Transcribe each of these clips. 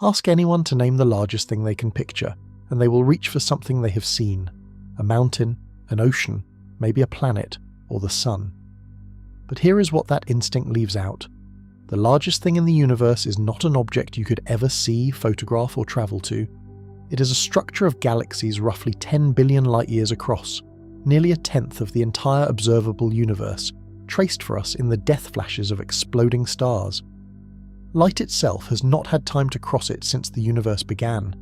Ask anyone to name the largest thing they can picture, and they will reach for something they have seen: a mountain, an ocean, maybe a planet, or the sun. But here is what that instinct leaves out. The largest thing in the universe is not an object you could ever see, photograph, or travel to. It is a structure of galaxies roughly 10 billion light-years across, nearly a tenth of the entire observable universe, traced for us in the death flashes of exploding stars. Light itself has not had time to cross it since the universe began.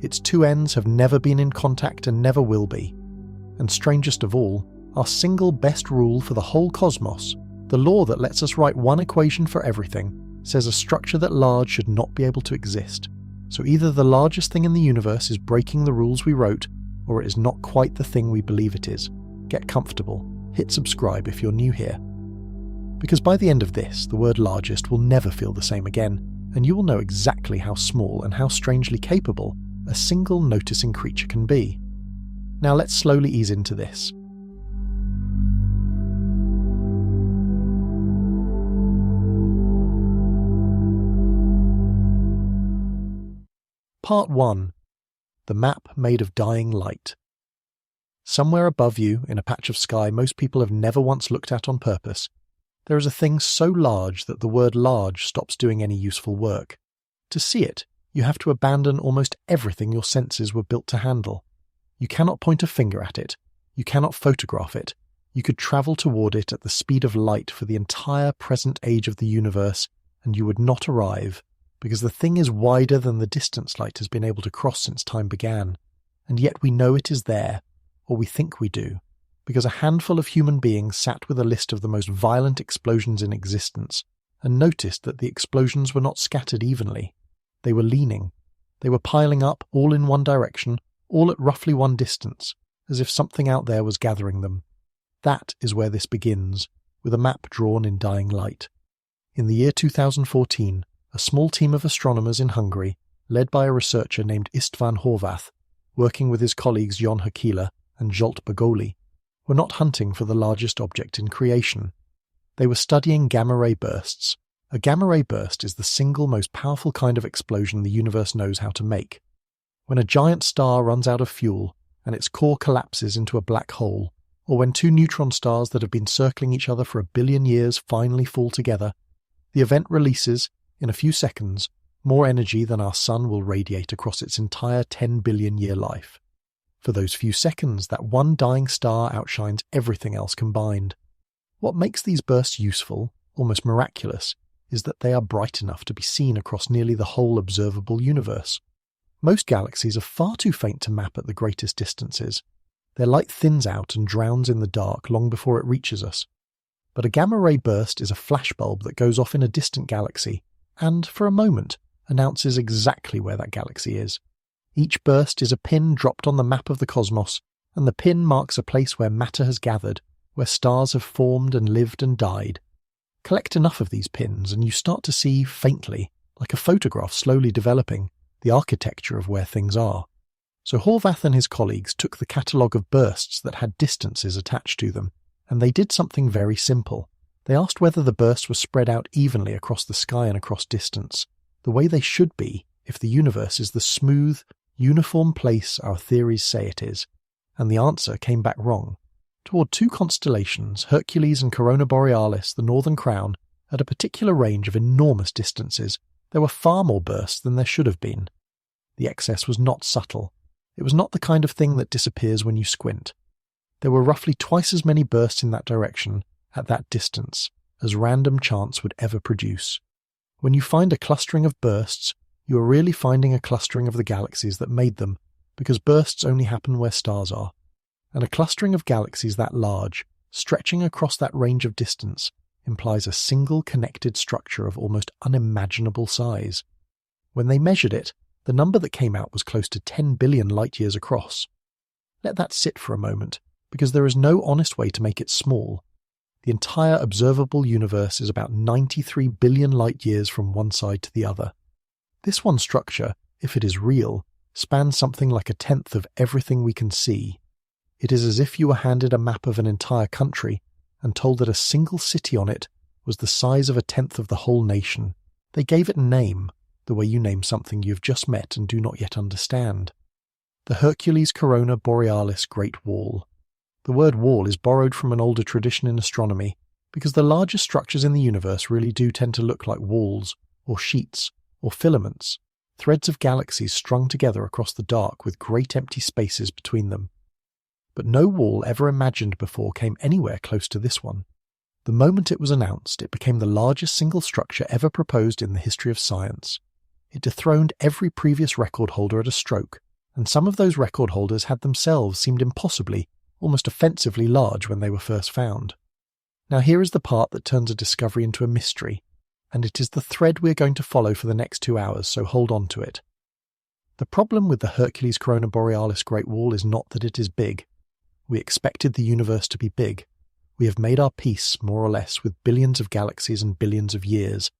Its two ends have never been in contact and never will be. And strangest of all, our single best rule for the whole cosmos, the law that lets us write one equation for everything, says a structure that large should not be able to exist. So either the largest thing in the universe is breaking the rules we wrote, or it is not quite the thing we believe it is. Get comfortable. Hit subscribe if you're new here. Because by the end of this, the word largest will never feel the same again, and you will know exactly how small and how strangely capable a single noticing creature can be. Now let's slowly ease into this. Part 1. The map made of dying light. Somewhere above you, in a patch of sky most people have never once looked at on purpose, there is a thing so large that the word large stops doing any useful work. To see it, you have to abandon almost everything your senses were built to handle. You cannot point a finger at it. You cannot photograph it. You could travel toward it at the speed of light for the entire present age of the universe, and you would not arrive, because the thing is wider than the distance light has been able to cross since time began, and yet we know it is there, or we think we do, because a handful of human beings sat with a list of the most violent explosions in existence, and noticed that the explosions were not scattered evenly. They were leaning. They were piling up, all in one direction, all at roughly one distance, as if something out there was gathering them. That is where this begins, with a map drawn in dying light. In the year 2014, a small team of astronomers in Hungary, led by a researcher named István Horváth, working with his colleagues Jon Hercules and Zsolt Bagoli, were not hunting for the largest object in creation. They were studying gamma-ray bursts. A gamma-ray burst is the single most powerful kind of explosion the universe knows how to make. When a giant star runs out of fuel and its core collapses into a black hole, or when two neutron stars that have been circling each other for 1 billion years finally fall together, the event releases, in a few seconds, more energy than our sun will radiate across its entire 10 billion year life. For those few seconds, that one dying star outshines everything else combined. What makes these bursts useful, almost miraculous, is that they are bright enough to be seen across nearly the whole observable universe. Most galaxies are far too faint to map at the greatest distances. Their light thins out and drowns in the dark long before it reaches us. But a gamma-ray burst is a flashbulb that goes off in a distant galaxy, and, for a moment, announces exactly where that galaxy is. Each burst is a pin dropped on the map of the cosmos, and the pin marks a place where matter has gathered, where stars have formed and lived and died. Collect enough of these pins and you start to see, faintly, like a photograph slowly developing, the architecture of where things are. So Horváth and his colleagues took the catalogue of bursts that had distances attached to them, and they did something very simple. They asked whether the bursts were spread out evenly across the sky and across distance, the way they should be if the universe is the smooth, uniform place our theories say it is, and the answer came back wrong. Toward two constellations, Hercules and Corona Borealis, the Northern Crown, at a particular range of enormous distances, there were far more bursts than there should have been. The excess was not subtle. It was not the kind of thing that disappears when you squint. There were roughly twice as many bursts in that direction, at that distance, as random chance would ever produce. When you find a clustering of bursts, you are really finding a clustering of the galaxies that made them, because bursts only happen where stars are. And a clustering of galaxies that large, stretching across that range of distance, implies a single connected structure of almost unimaginable size. When they measured it, the number that came out was close to 10 billion light-years across. Let that sit for a moment, because there is no honest way to make it small. The entire observable universe is about 93 billion light-years from one side to the other. This one structure, if it is real, spans something like 1/10 of everything we can see. It is as if you were handed a map of an entire country and told that a single city on it was the size of 1/10 of the whole nation. They gave it a name, the way you name something you have just met and do not yet understand. The Hercules Borealis Great Wall. The word wall is borrowed from an older tradition in astronomy because the largest structures in the universe really do tend to look like walls, or sheets, or filaments, threads of galaxies strung together across the dark with great empty spaces between them. But no wall ever imagined before came anywhere close to this one. The moment it was announced, it became the largest single structure ever proposed in the history of science. It dethroned every previous record holder at a stroke, and some of those record holders had themselves seemed impossibly, almost offensively large when they were first found. Now here is the part that turns a discovery into a mystery, and it is the thread we are going to follow for the next 2 hours, so hold on to it. The problem with the Hercules Borealis Great Wall is not that it is big. We expected the universe to be big. We have made our peace, more or less, with billions of galaxies and billions of years.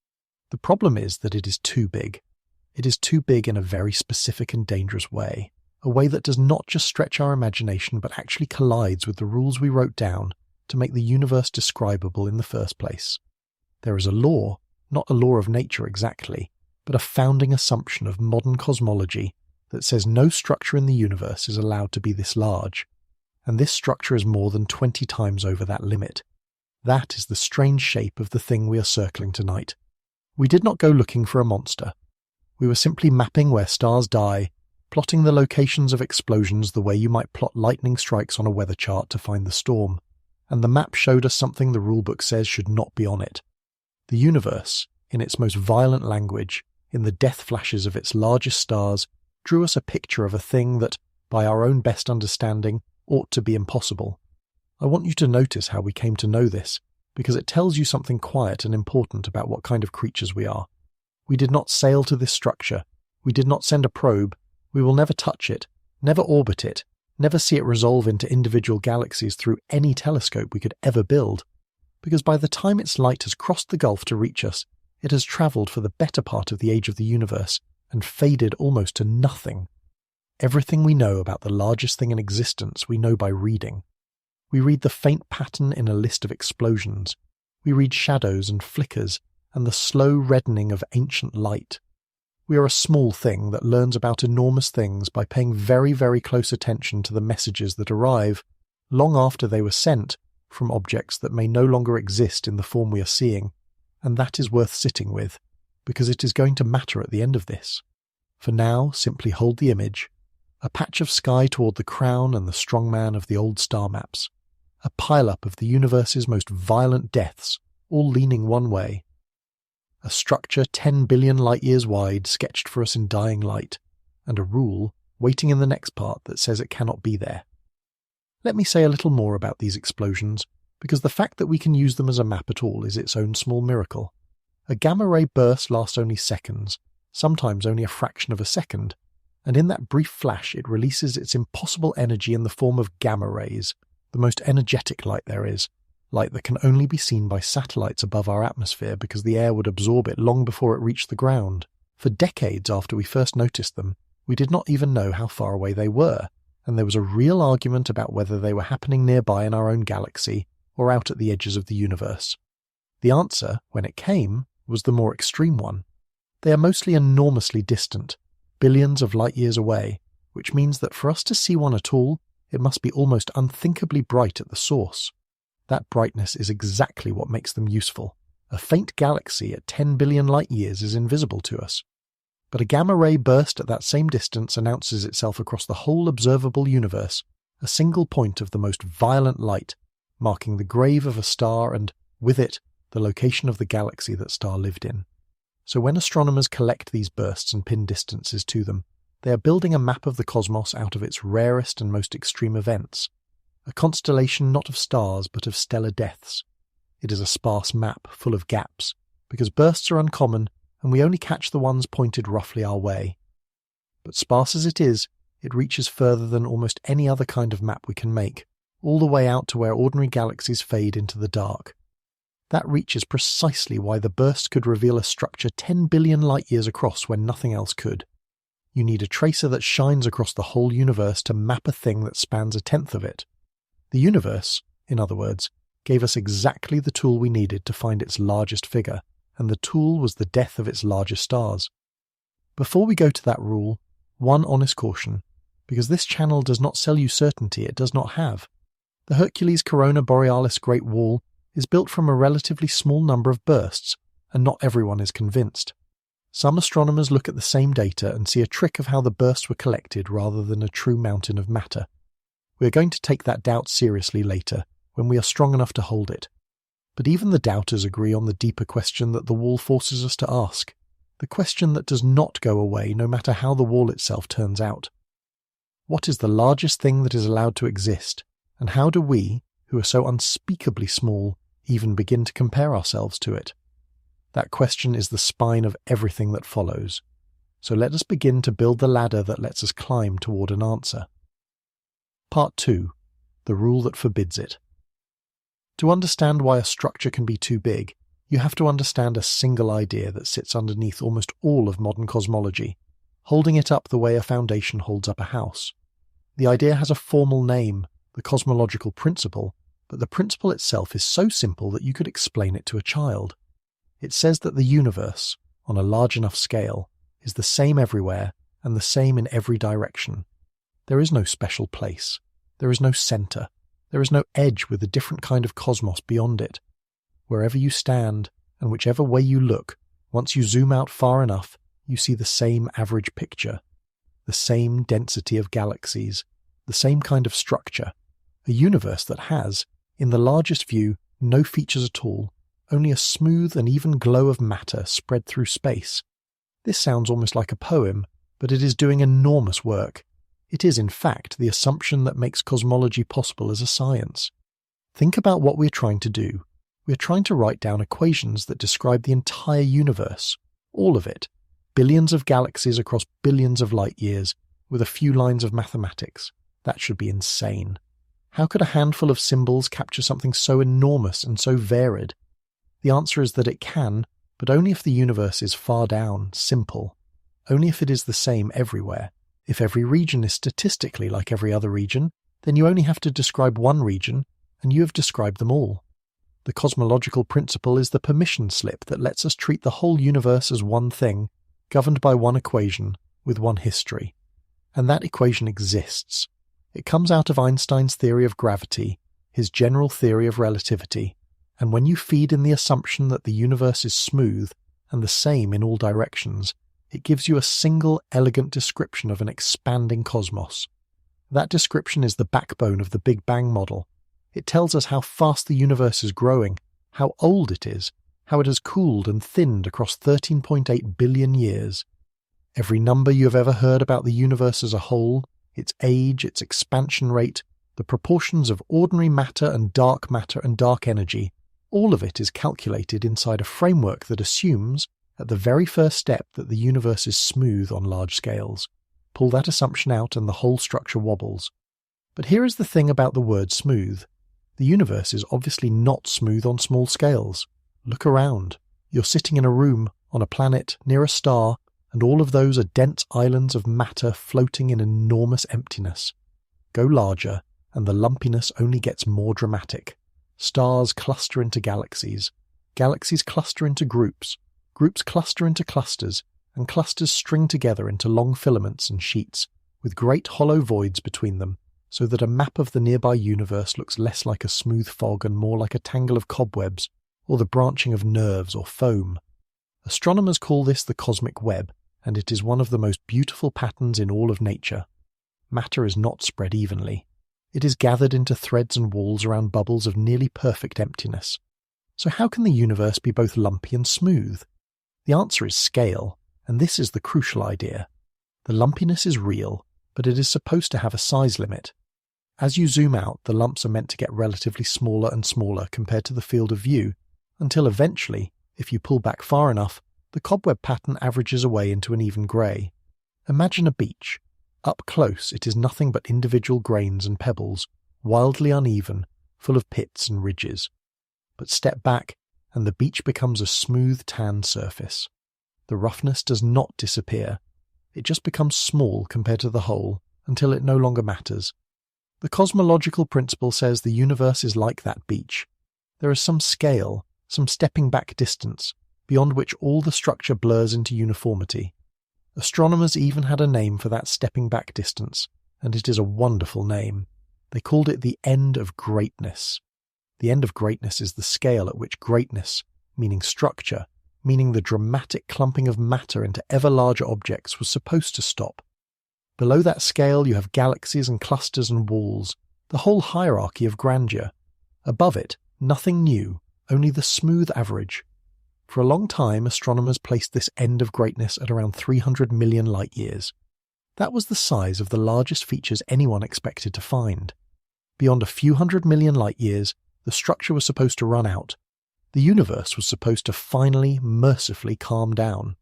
The problem is that it is too big. It is too big in a very specific and dangerous way, a way that does not just stretch our imagination but actually collides with the rules we wrote down to make the universe describable in the first place. There is a law, not a law of nature exactly, but a founding assumption of modern cosmology that says no structure in the universe is allowed to be this large, and this structure is more than 20 times over that limit. That is the strange shape of the thing we are circling tonight. We did not go looking for a monster. We were simply mapping where stars die, plotting the locations of explosions the way you might plot lightning strikes on a weather chart to find the storm, and the map showed us something the rulebook says should not be on it. The universe, in its most violent language, in the death flashes of its largest stars, drew us a picture of a thing that, by our own best understanding, ought to be impossible. I want you to notice how we came to know this, because it tells you something quiet and important about what kind of creatures we are. We did not sail to this structure. We did not send a probe. We will never touch it, never orbit it, never see it resolve into individual galaxies through any telescope we could ever build, because by the time its light has crossed the gulf to reach us, it has travelled for the better part of the age of the universe and faded almost to nothing. Everything we know about the largest thing in existence we know by reading. We read the faint pattern in a list of explosions. We read shadows and flickers and the slow reddening of ancient light. We are a small thing that learns about enormous things by paying very, very close attention to the messages that arrive, long after they were sent, from objects that may no longer exist in the form we are seeing, and that is worth sitting with, because it is going to matter at the end of this. For now, simply hold the image, a patch of sky toward the crown and the strongman of the old star maps, a pile-up of the universe's most violent deaths, all leaning one way. A structure 10 billion light-years wide sketched for us in dying light, and a rule waiting in the next part that says it cannot be there. Let me say a little more about these explosions, because the fact that we can use them as a map at all is its own small miracle. A gamma-ray burst lasts only seconds, sometimes only a fraction of a second, and in that brief flash it releases its impossible energy in the form of gamma rays, the most energetic light there is, light that can only be seen by satellites above our atmosphere because the air would absorb it long before it reached the ground. For decades after we first noticed them, we did not even know how far away they were, and there was a real argument about whether they were happening nearby in our own galaxy or out at the edges of the universe. The answer, when it came, was the more extreme one. They are mostly enormously distant, billions of light-years away, which means that for us to see one at all, it must be almost unthinkably bright at the source. That brightness is exactly what makes them useful. A faint galaxy at 10 billion light-years is invisible to us. But a gamma-ray burst at that same distance announces itself across the whole observable universe, a single point of the most violent light, marking the grave of a star and, with it, the location of the galaxy that star lived in. So when astronomers collect these bursts and pin distances to them, they are building a map of the cosmos out of its rarest and most extreme events, a constellation not of stars but of stellar deaths. It is a sparse map full of gaps, because bursts are uncommon and we only catch the ones pointed roughly our way. But sparse as it is, it reaches further than almost any other kind of map we can make, all the way out to where ordinary galaxies fade into the dark. That reach is precisely why the burst could reveal a structure 10 billion light-years across when nothing else could. You need a tracer that shines across the whole universe to map a thing that spans a tenth of it. The universe, in other words, gave us exactly the tool we needed to find its largest figure, and the tool was the death of its largest stars. Before we go to that rule, one honest caution, because this channel does not sell you certainty it does not have. The Hercules Borealis Great Wall is built from a relatively small number of bursts, and not everyone is convinced. Some astronomers look at the same data and see a trick of how the bursts were collected rather than a true mountain of matter. We are going to take that doubt seriously later, when we are strong enough to hold it. But even the doubters agree on the deeper question that the wall forces us to ask, the question that does not go away no matter how the wall itself turns out. What is the largest thing that is allowed to exist, and how do we, who are so unspeakably small, even begin to compare ourselves to it? That question is the spine of everything that follows. So let us begin to build the ladder that lets us climb toward an answer. Part 2. The rule that forbids it. To understand why a structure can be too big, you have to understand a single idea that sits underneath almost all of modern cosmology, holding it up the way a foundation holds up a house. The idea has a formal name, the cosmological principle, but the principle itself is so simple that you could explain it to a child. It says that the universe, on a large enough scale, is the same everywhere and the same in every direction. There is no special place. There is no center. There is no edge with a different kind of cosmos beyond it. Wherever you stand, and whichever way you look, once you zoom out far enough, you see the same average picture, the same density of galaxies, the same kind of structure, a universe that has, in the largest view, no features at all, only a smooth and even glow of matter spread through space. This sounds almost like a poem, but it is doing enormous work. It is, in fact, the assumption that makes cosmology possible as a science. Think about what we're trying to do. We're trying to write down equations that describe the entire universe, all of it, billions of galaxies across billions of light years, with a few lines of mathematics. That should be insane. How could a handful of symbols capture something so enormous and so varied? The answer is that it can, but only if the universe is far down, simple. Only if it is the same everywhere. If every region is statistically like every other region, then you only have to describe one region, and you have described them all. The cosmological principle is the permission slip that lets us treat the whole universe as one thing, governed by one equation, with one history. And that equation exists. It comes out of Einstein's theory of gravity, his general theory of relativity, and when you feed in the assumption that the universe is smooth and the same in all directions, it gives you a single elegant description of an expanding cosmos. That description is the backbone of the Big Bang model. It tells us how fast the universe is growing, how old it is, how it has cooled and thinned across 13.8 billion years. Every number you have ever heard about the universe as a whole, its age, its expansion rate, the proportions of ordinary matter and dark energy, all of it is calculated inside a framework that assumes, at the very first step, that the universe is smooth on large scales. Pull that assumption out and the whole structure wobbles. But here is the thing about the word smooth. The universe is obviously not smooth on small scales. Look around. You're sitting in a room, on a planet, near a star, and all of those are dense islands of matter floating in enormous emptiness. Go larger, and the lumpiness only gets more dramatic. Stars cluster into galaxies. Galaxies cluster into groups. Groups cluster into clusters, and clusters string together into long filaments and sheets, with great hollow voids between them, so that a map of the nearby universe looks less like a smooth fog and more like a tangle of cobwebs, or the branching of nerves or foam. Astronomers call this the cosmic web, and it is one of the most beautiful patterns in all of nature. Matter is not spread evenly. It is gathered into threads and walls around bubbles of nearly perfect emptiness. So how can the universe be both lumpy and smooth? The answer is scale, and this is the crucial idea. The lumpiness is real, but it is supposed to have a size limit. As you zoom out, the lumps are meant to get relatively smaller and smaller compared to the field of view, until eventually, if you pull back far enough, the cobweb pattern averages away into an even grey. Imagine a beach. Up close it is nothing but individual grains and pebbles, wildly uneven, full of pits and ridges. But step back, and the beach becomes a smooth tan surface. The roughness does not disappear. It just becomes small compared to the whole, until it no longer matters. The cosmological principle says the universe is like that beach. There is some scale, some stepping back distance, beyond which all the structure blurs into uniformity. Astronomers even had a name for that stepping back distance, and it is a wonderful name. They called it the end of greatness. The end of greatness is the scale at which greatness, meaning structure, meaning the dramatic clumping of matter into ever larger objects, was supposed to stop. Below that scale you have galaxies and clusters and walls, the whole hierarchy of grandeur. Above it, nothing new, only the smooth average. For a long time, astronomers placed this end of greatness at around 300 million light-years. That was the size of the largest features anyone expected to find. Beyond a few hundred million light-years, the structure was supposed to run out. The universe was supposed to finally, mercifully calm down.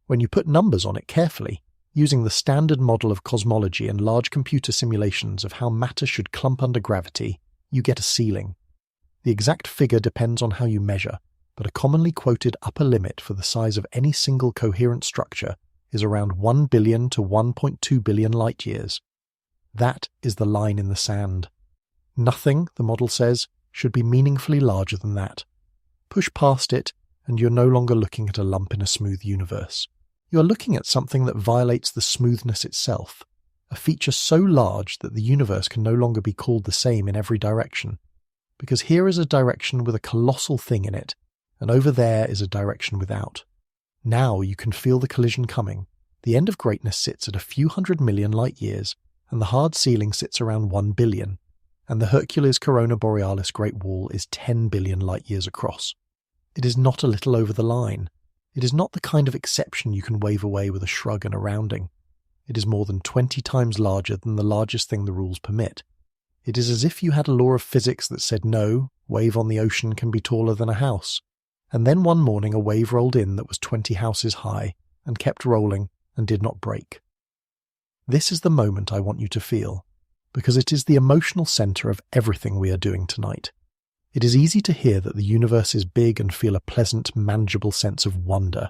When you put numbers on it carefully, using the standard model of cosmology and large computer simulations of how matter should clump under gravity, you get a ceiling. The exact figure depends on how you measure, but a commonly quoted upper limit for the size of any single coherent structure is around 1 billion to 1.2 billion light-years. That is the line in the sand. Nothing, the model says, should be meaningfully larger than that. Push past it, and you're no longer looking at a lump in a smooth universe. You are looking at something that violates the smoothness itself, a feature so large that the universe can no longer be called the same in every direction. Because here is a direction with a colossal thing in it, and over there is a direction without. Now you can feel the collision coming. The end of greatness sits at a few hundred million light-years, and the hard ceiling sits around 1 billion, and the Hercules Borealis Great Wall is 10 billion light-years across. It is not a little over the line. It is not the kind of exception you can wave away with a shrug and a rounding. It is more than 20 times larger than the largest thing the rules permit. It is as if you had a law of physics that said no, wave on the ocean can be taller than a house. And then one morning a wave rolled in that was 20 houses high, and kept rolling, and did not break. This is the moment I want you to feel, because it is the emotional centre of everything we are doing tonight. It is easy to hear that the universe is big and feel a pleasant, manageable sense of wonder.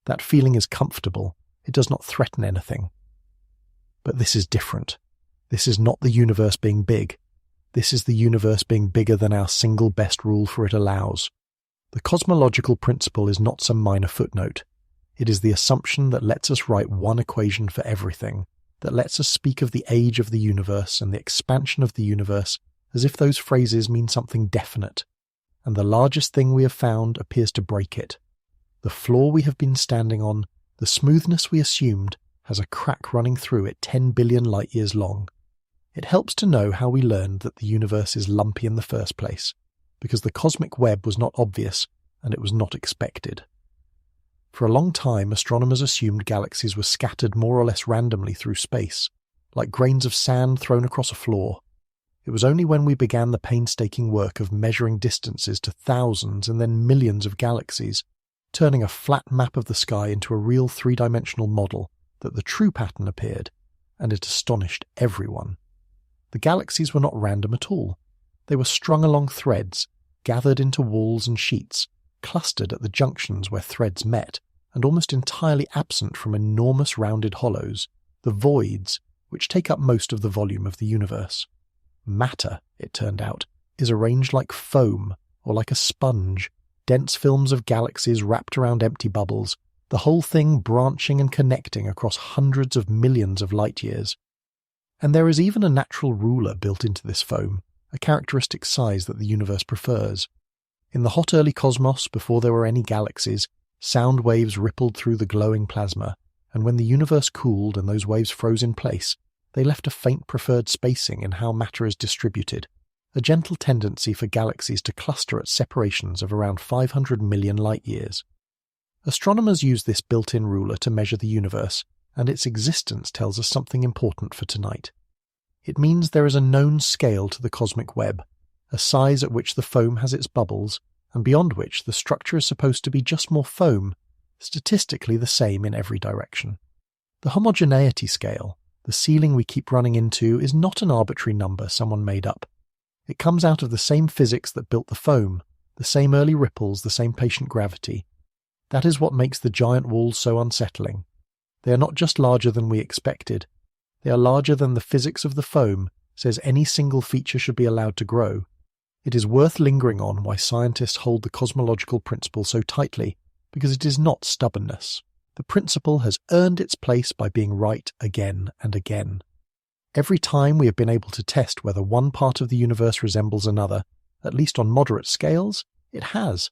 That feeling is comfortable. It does not threaten anything. But this is different. This is not the universe being big. This is the universe being bigger than our single best rule for it allows. The cosmological principle is not some minor footnote. It is the assumption that lets us write one equation for everything, that lets us speak of the age of the universe and the expansion of the universe as if those phrases mean something definite, and the largest thing we have found appears to break it. The floor we have been standing on, the smoothness we assumed, has a crack running through it 10 billion light-years long. It helps to know how we learned that the universe is lumpy in the first place, because the cosmic web was not obvious and it was not expected. For a long time, astronomers assumed galaxies were scattered more or less randomly through space, like grains of sand thrown across a floor. It was only when we began the painstaking work of measuring distances to thousands and then millions of galaxies, turning a flat map of the sky into a real three-dimensional model, that the true pattern appeared, and it astonished everyone. The galaxies were not random at all. They were strung along threads, gathered into walls and sheets, clustered at the junctions where threads met, and almost entirely absent from enormous rounded hollows, the voids, which take up most of the volume of the universe. Matter, it turned out, is arranged like foam, or like a sponge, dense films of galaxies wrapped around empty bubbles, the whole thing branching and connecting across hundreds of millions of light-years. And there is even a natural ruler built into this foam, a characteristic size that the universe prefers. In the hot early cosmos, before there were any galaxies, sound waves rippled through the glowing plasma, and when the universe cooled and those waves froze in place, they left a faint preferred spacing in how matter is distributed, a gentle tendency for galaxies to cluster at separations of around 500 million light-years. Astronomers use this built-in ruler to measure the universe, and its existence tells us something important for tonight. It means there is a known scale to the cosmic web, a size at which the foam has its bubbles, and beyond which the structure is supposed to be just more foam, statistically the same in every direction. The homogeneity scale, the ceiling we keep running into, is not an arbitrary number someone made up. It comes out of the same physics that built the foam, the same early ripples, the same patient gravity. That is what makes the giant walls so unsettling. They are not just larger than we expected. They are larger than the physics of the foam says any single feature should be allowed to grow. It is worth lingering on why scientists hold the cosmological principle so tightly, because it is not stubbornness. The principle has earned its place by being right again and again. Every time we have been able to test whether one part of the universe resembles another, at least on moderate scales, it has.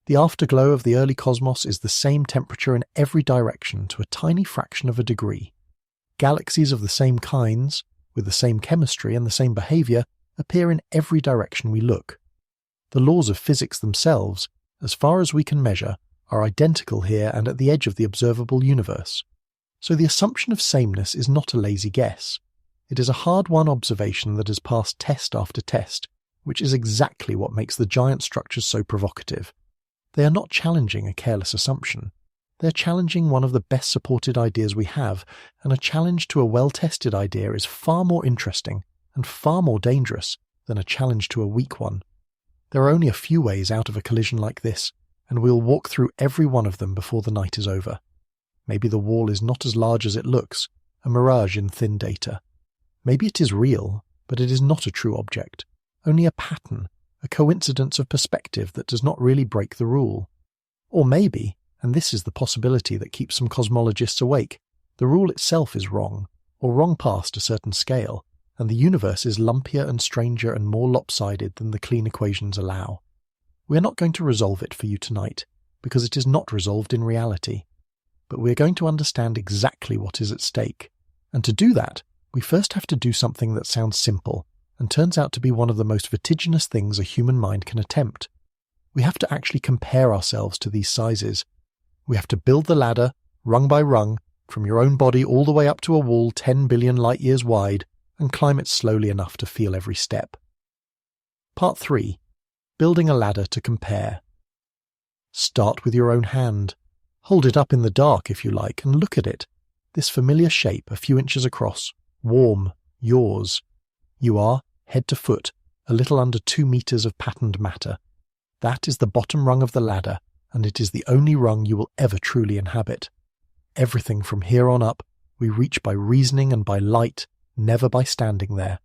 The afterglow of the early cosmos is the same temperature in every direction to a tiny fraction of a degree. Galaxies of the same kinds, with the same chemistry and the same behavior, appear in every direction we look. The laws of physics themselves, as far as we can measure, are identical here and at the edge of the observable universe. So the assumption of sameness is not a lazy guess. It is a hard-won observation that has passed test after test, which is exactly what makes the giant structures so provocative. They are not challenging a careless assumption. They are challenging one of the best supported ideas we have, and a challenge to a well-tested idea is far more interesting and far more dangerous than a challenge to a weak one. There are only a few ways out of a collision like this, and we'll walk through every one of them before the night is over. Maybe the wall is not as large as it looks, a mirage in thin data. Maybe it is real, but it is not a true object, only a pattern, a coincidence of perspective that does not really break the rule. Or maybe, and this is the possibility that keeps some cosmologists awake, the rule itself is wrong, or wrong past a certain scale, and the universe is lumpier and stranger and more lopsided than the clean equations allow. We are not going to resolve it for you tonight, because it is not resolved in reality. But we are going to understand exactly what is at stake, and to do that, we first have to do something that sounds simple, and turns out to be one of the most vertiginous things a human mind can attempt. We have to actually compare ourselves to these sizes. We have to build the ladder, rung by rung, from your own body all the way up to a wall 10 billion light-years wide, and climb it slowly enough to feel every step. Part 3. Building a ladder to compare. Start with your own hand. Hold it up in the dark if you like, and look at it. This familiar shape a few inches across, warm, yours. You are, head to foot, a little under 2 meters of patterned matter. That is the bottom rung of the ladder, and it is the only rung you will ever truly inhabit. Everything from here on up, we reach by reasoning and by light, never by standing there.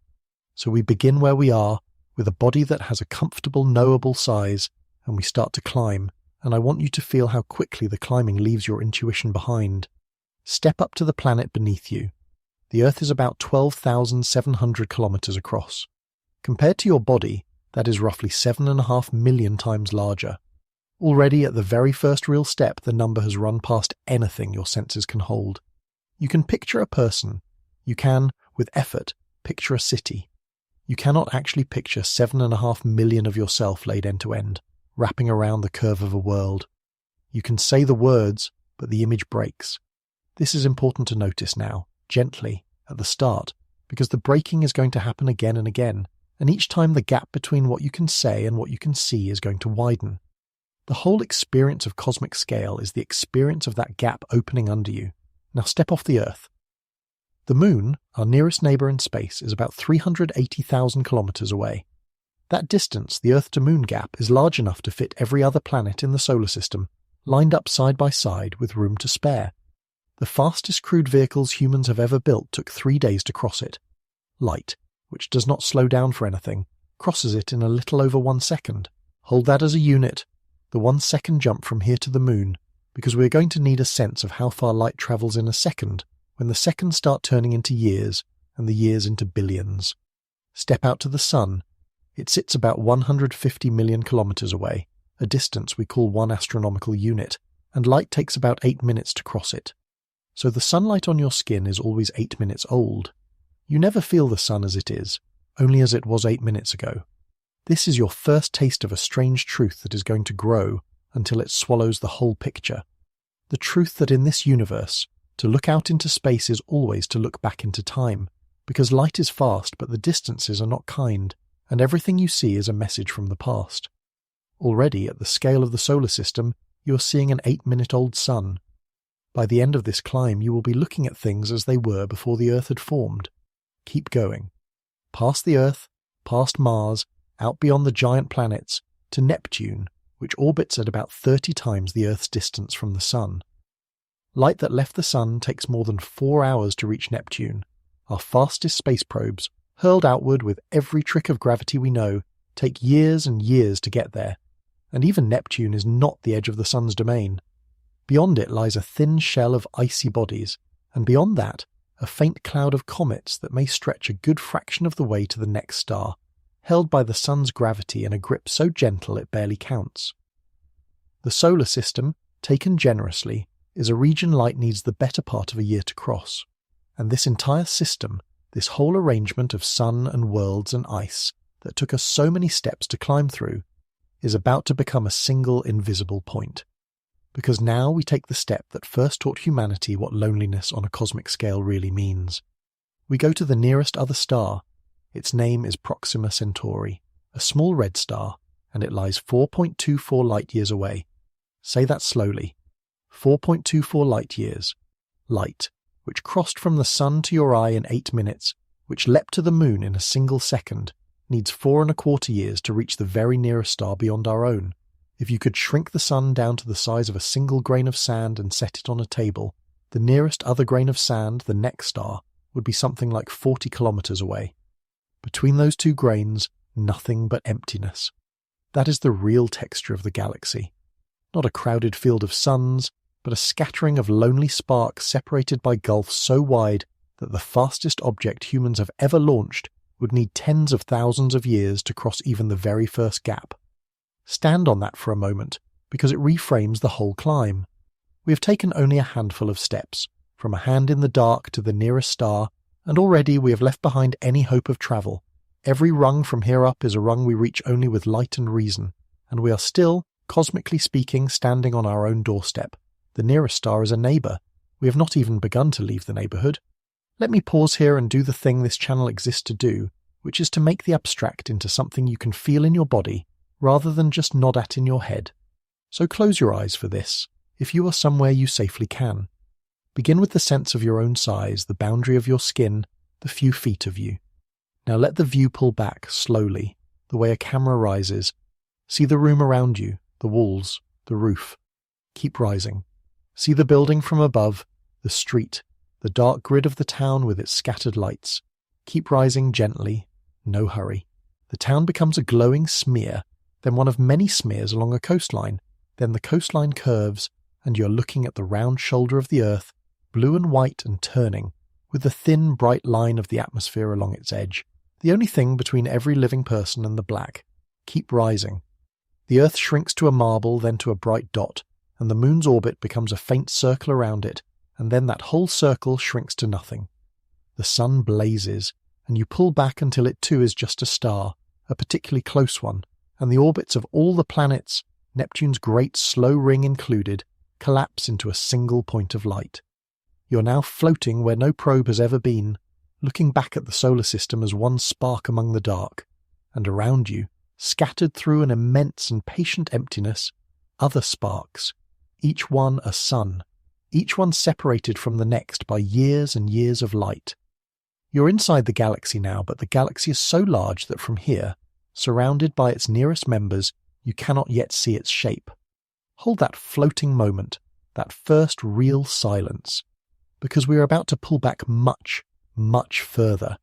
So we begin where we are, with a body that has a comfortable, knowable size, and we start to climb, and I want you to feel how quickly the climbing leaves your intuition behind. Step up to the planet beneath you. The Earth is about 12,700 kilometers across. Compared to your body, that is roughly 7.5 million times larger. Already at the very first real step, the number has run past anything your senses can hold. You can picture a person. You can, with effort, picture a city. You cannot actually picture 7.5 million of yourself laid end to end, wrapping around the curve of a world. You can say the words, but the image breaks. This is important to notice now, gently, at the start, because the breaking is going to happen again and again, and each time the gap between what you can say and what you can see is going to widen. The whole experience of cosmic scale is the experience of that gap opening under you. Now step off the Earth. The Moon, our nearest neighbour in space, is about 380,000 kilometres away. That distance, the Earth-to-Moon gap, is large enough to fit every other planet in the solar system, lined up side by side with room to spare. The fastest crewed vehicles humans have ever built took 3 days to cross it. Light, which does not slow down for anything, crosses it in a little over 1 second. Hold that as a unit, the 1 second jump from here to the Moon, because we are going to need a sense of how far light travels in a second, when the seconds start turning into years, and the years into billions. Step out to the Sun. It sits about 150 million kilometres away, a distance we call 1 astronomical unit, and light takes about 8 minutes to cross it. So the sunlight on your skin is always 8 minutes old. You never feel the sun as it is, only as it was 8 minutes ago. This is your first taste of a strange truth that is going to grow until it swallows the whole picture. The truth that in this universe, to look out into space is always to look back into time, because light is fast but the distances are not kind, and everything you see is a message from the past. Already, at the scale of the solar system, you are seeing an 8-minute-old sun. By the end of this climb, you will be looking at things as they were before the Earth had formed. Keep going. Past the Earth, past Mars, out beyond the giant planets, to Neptune, which orbits at about 30 times the Earth's distance from the Sun. Light that left the Sun takes more than 4 hours to reach Neptune. Our fastest space probes, hurled outward with every trick of gravity we know, take years and years to get there. And even Neptune is not the edge of the Sun's domain. Beyond it lies a thin shell of icy bodies, and beyond that, a faint cloud of comets that may stretch a good fraction of the way to the next star, held by the sun's gravity in a grip so gentle it barely counts. The solar system, taken generously, is a region light needs the better part of a year to cross, and this entire system, this whole arrangement of sun and worlds and ice that took us so many steps to climb through, is about to become a single invisible point. Because now we take the step that first taught humanity what loneliness on a cosmic scale really means. We go to the nearest other star. Its name is Proxima Centauri, a small red star, and it lies 4.24 light-years away. Say that slowly. 4.24 light-years. Light, which crossed from the sun to your eye in 8 minutes, which leapt to the moon in a single second, needs 4.25 years to reach the very nearest star beyond our own. If you could shrink the sun down to the size of a single grain of sand and set it on a table, the nearest other grain of sand, the next star, would be something like 40 kilometers away. Between those two grains, nothing but emptiness. That is the real texture of the galaxy. Not a crowded field of suns, but a scattering of lonely sparks separated by gulfs so wide that the fastest object humans have ever launched would need tens of thousands of years to cross even the very first gap. Stand on that for a moment, because it reframes the whole climb. We have taken only a handful of steps, from a hand in the dark to the nearest star, and already we have left behind any hope of travel. Every rung from here up is a rung we reach only with light and reason, and we are still, cosmically speaking, standing on our own doorstep. The nearest star is a neighbour. We have not even begun to leave the neighbourhood. Let me pause here and do the thing this channel exists to do, which is to make the abstract into something you can feel in your body, rather than just nod at in your head. So close your eyes for this, if you are somewhere you safely can. Begin with the sense of your own size, the boundary of your skin, the few feet of you. Now let the view pull back slowly, the way a camera rises. See the room around you, the walls, the roof. Keep rising. See the building from above, the street, the dark grid of the town with its scattered lights. Keep rising gently, no hurry. The town becomes a glowing smear, then one of many smears along a coastline, then the coastline curves, and you're looking at the round shoulder of the earth, blue and white and turning, with the thin, bright line of the atmosphere along its edge, the only thing between every living person and the black. Keep rising. The earth shrinks to a marble, then to a bright dot, and the moon's orbit becomes a faint circle around it, and then that whole circle shrinks to nothing. The sun blazes, and you pull back until it too is just a star, a particularly close one, and the orbits of all the planets, Neptune's great slow ring included, collapse into a single point of light. You're now floating where no probe has ever been, looking back at the solar system as one spark among the dark, and around you, scattered through an immense and patient emptiness, other sparks, each one a sun, each one separated from the next by years and years of light. You're inside the galaxy now, but the galaxy is so large that from here, surrounded by its nearest members, you cannot yet see its shape. Hold that floating moment, that first real silence, because we are about to pull back much, much further,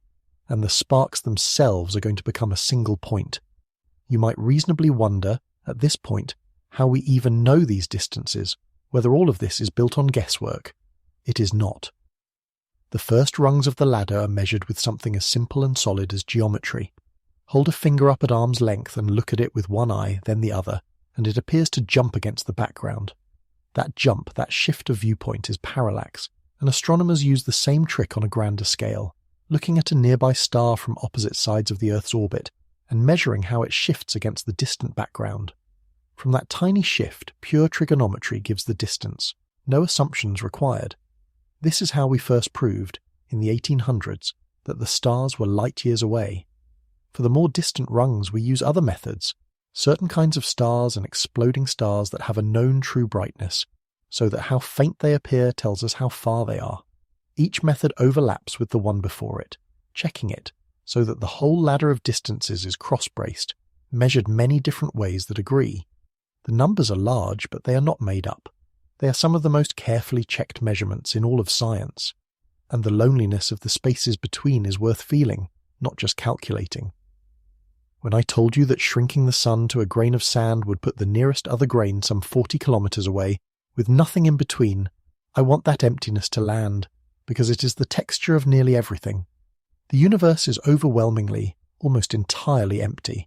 and the sparks themselves are going to become a single point. You might reasonably wonder, at this point, how we even know these distances, whether all of this is built on guesswork. It is not. The first rungs of the ladder are measured with something as simple and solid as geometry. Hold a finger up at arm's length and look at it with one eye, then the other, and it appears to jump against the background. That jump, that shift of viewpoint is parallax, and astronomers use the same trick on a grander scale, looking at a nearby star from opposite sides of the Earth's orbit and measuring how it shifts against the distant background. From that tiny shift, pure trigonometry gives the distance, no assumptions required. This is how we first proved, in the 1800s, that the stars were light years away. For the more distant rungs we use other methods, certain kinds of stars and exploding stars that have a known true brightness, so that how faint they appear tells us how far they are. Each method overlaps with the one before it, checking it, so that the whole ladder of distances is cross-braced, measured many different ways that agree. The numbers are large, but they are not made up. They are some of the most carefully checked measurements in all of science, and the loneliness of the spaces between is worth feeling, not just calculating. When I told you that shrinking the sun to a grain of sand would put the nearest other grain some 40 kilometers away, with nothing in between, I want that emptiness to land, because it is the texture of nearly everything. The universe is overwhelmingly, almost entirely empty.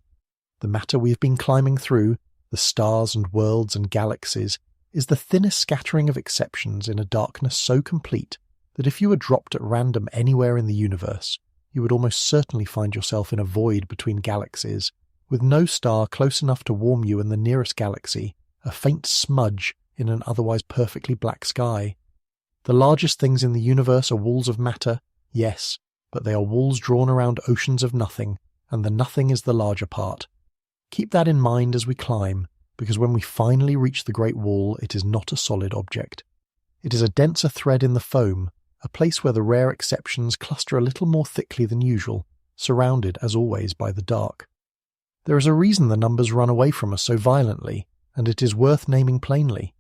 The matter we have been climbing through, the stars and worlds and galaxies, is the thinnest scattering of exceptions in a darkness so complete that if you were dropped at random anywhere in the universe, you would almost certainly find yourself in a void between galaxies, with no star close enough to warm you and the nearest galaxy, a faint smudge in an otherwise perfectly black sky. The largest things in the universe are walls of matter, yes, but they are walls drawn around oceans of nothing, and the nothing is the larger part. Keep that in mind as we climb, because when we finally reach the Great Wall, it is not a solid object. It is a denser thread in the foam, a place where the rare exceptions cluster a little more thickly than usual, surrounded, as always, by the dark. There is a reason the numbers run away from us so violently, and it is worth naming plainly.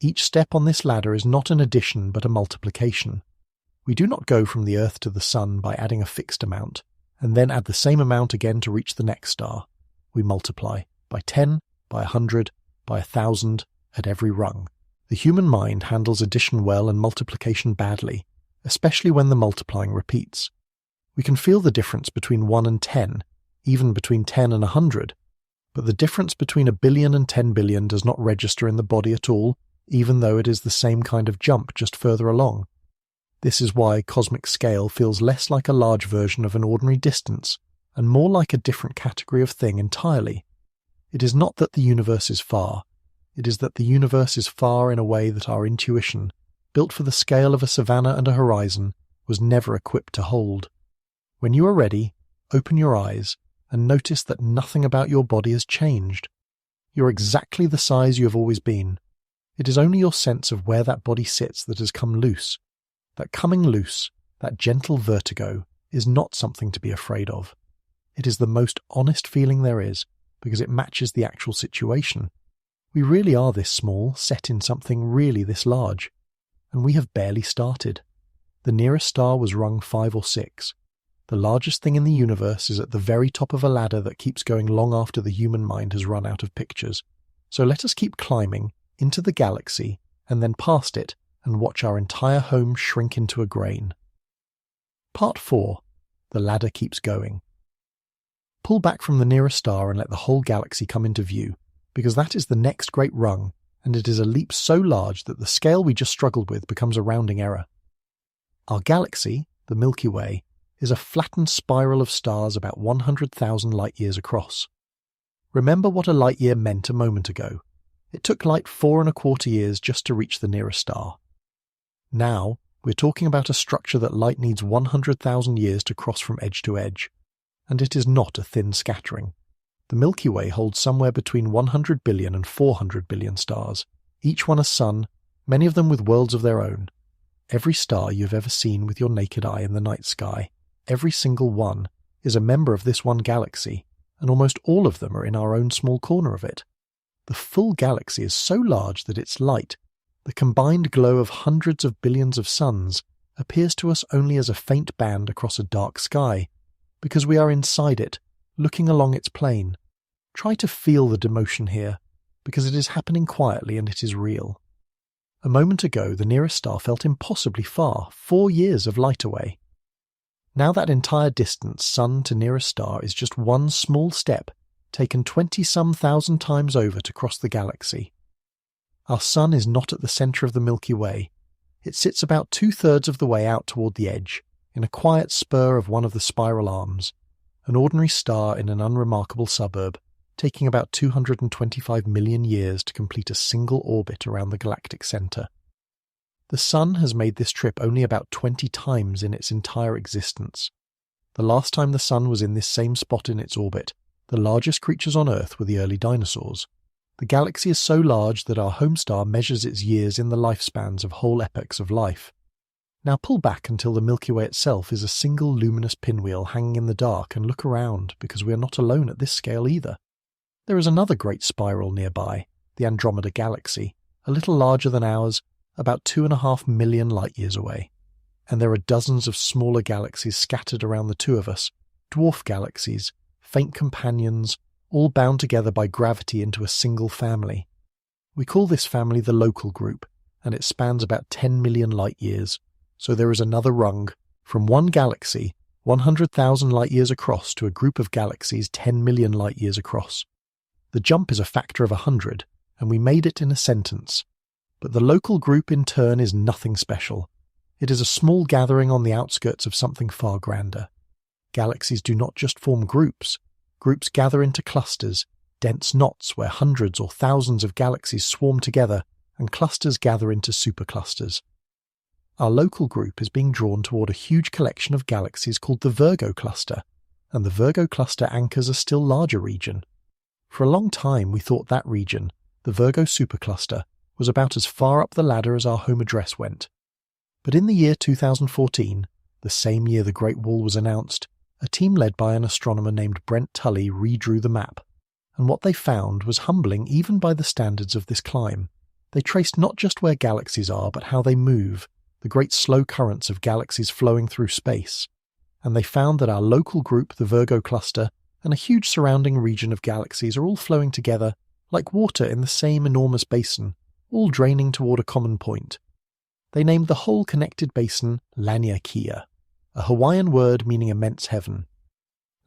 Each step on this ladder is not an addition but a multiplication. We do not go from the Earth to the Sun by adding a fixed amount, and then add the same amount again to reach the next star. We multiply by 10, by 100, by 1,000, at every rung. The human mind handles addition well and multiplication badly, especially when the multiplying repeats. We can feel the difference between 1 and 10, even between 10 and 100, but the difference between 1 billion and 10 billion does not register in the body at all, even though it is the same kind of jump just further along. This is why cosmic scale feels less like a large version of an ordinary distance, and more like a different category of thing entirely. It is not that the universe is far, it is that the universe is far in a way that our intuition, built for the scale of a savanna and a horizon, was never equipped to hold. When you are ready, open your eyes and notice that nothing about your body has changed. You are exactly the size you have always been. It is only your sense of where that body sits that has come loose. That coming loose, that gentle vertigo, is not something to be afraid of. It is the most honest feeling there is, because it matches the actual situation. We really are this small, set in something really this large. And we have barely started. The nearest star was rung 5 or 6. The largest thing in the universe is at the very top of a ladder that keeps going long after the human mind has run out of pictures. So let us keep climbing into the galaxy and then past it and watch our entire home shrink into a grain. Part 4. The ladder keeps going. Pull back from the nearest star and let the whole galaxy come into view, because that is the next great rung, and it is a leap so large that the scale we just struggled with becomes a rounding error. Our galaxy, the Milky Way, is a flattened spiral of stars about 100,000 light-years across. Remember what a light-year meant a moment ago. It took light 4¼ years just to reach the nearest star. Now, we're talking about a structure that light needs 100,000 years to cross from edge to edge, and it is not a thin scattering. The Milky Way holds somewhere between 100 billion and 400 billion stars, each one a sun, many of them with worlds of their own. Every star you've ever seen with your naked eye in the night sky, every single one, is a member of this one galaxy, and almost all of them are in our own small corner of it. The full galaxy is so large that its light, the combined glow of hundreds of billions of suns, appears to us only as a faint band across a dark sky, because we are inside it, looking along its plane. Try to feel the demotion here, because it is happening quietly and it is real. A moment ago, the nearest star felt impossibly far, 4 years of light away. Now that entire distance, sun to nearest star, is just one small step, taken 20-some thousand times over to cross the galaxy. Our sun is not at the centre of the Milky Way. It sits about 2/3 of the way out toward the edge, in a quiet spur of one of the spiral arms, an ordinary star in an unremarkable suburb, taking about 225 million years to complete a single orbit around the galactic centre. The Sun has made this trip only about 20 times in its entire existence. The last time the Sun was in this same spot in its orbit, the largest creatures on Earth were the early dinosaurs. The galaxy is so large that our home star measures its years in the lifespans of whole epochs of life. Now pull back until the Milky Way itself is a single luminous pinwheel hanging in the dark and look around, because we are not alone at this scale either. There is another great spiral nearby, the Andromeda Galaxy, a little larger than ours, about 2.5 million light-years away. And there are dozens of smaller galaxies scattered around the two of us, dwarf galaxies, faint companions, all bound together by gravity into a single family. We call this family the local group, and it spans about 10 million light-years. So there is another rung, from one galaxy, 100,000 light-years across, to a group of galaxies 10 million light-years across. The jump is a factor of 100, and we made it in a sentence. But the local group in turn is nothing special. It is a small gathering on the outskirts of something far grander. Galaxies do not just form groups. Groups gather into clusters, dense knots where hundreds or thousands of galaxies swarm together, and clusters gather into superclusters. Our local group is being drawn toward a huge collection of galaxies called the Virgo cluster, and the Virgo cluster anchors a still larger region. For a long time we thought that region, the Virgo supercluster, was about as far up the ladder as our home address went. But in the year 2014, the same year the Great Wall was announced, a team led by an astronomer named Brent Tully redrew the map, and what they found was humbling even by the standards of this climb. They traced not just where galaxies are, but how they move, the great slow currents of galaxies flowing through space. And they found that our local group, the Virgo cluster, and a huge surrounding region of galaxies are all flowing together like water in the same enormous basin, all draining toward a common point. They named the whole connected basin Laniakea, a Hawaiian word meaning immense heaven.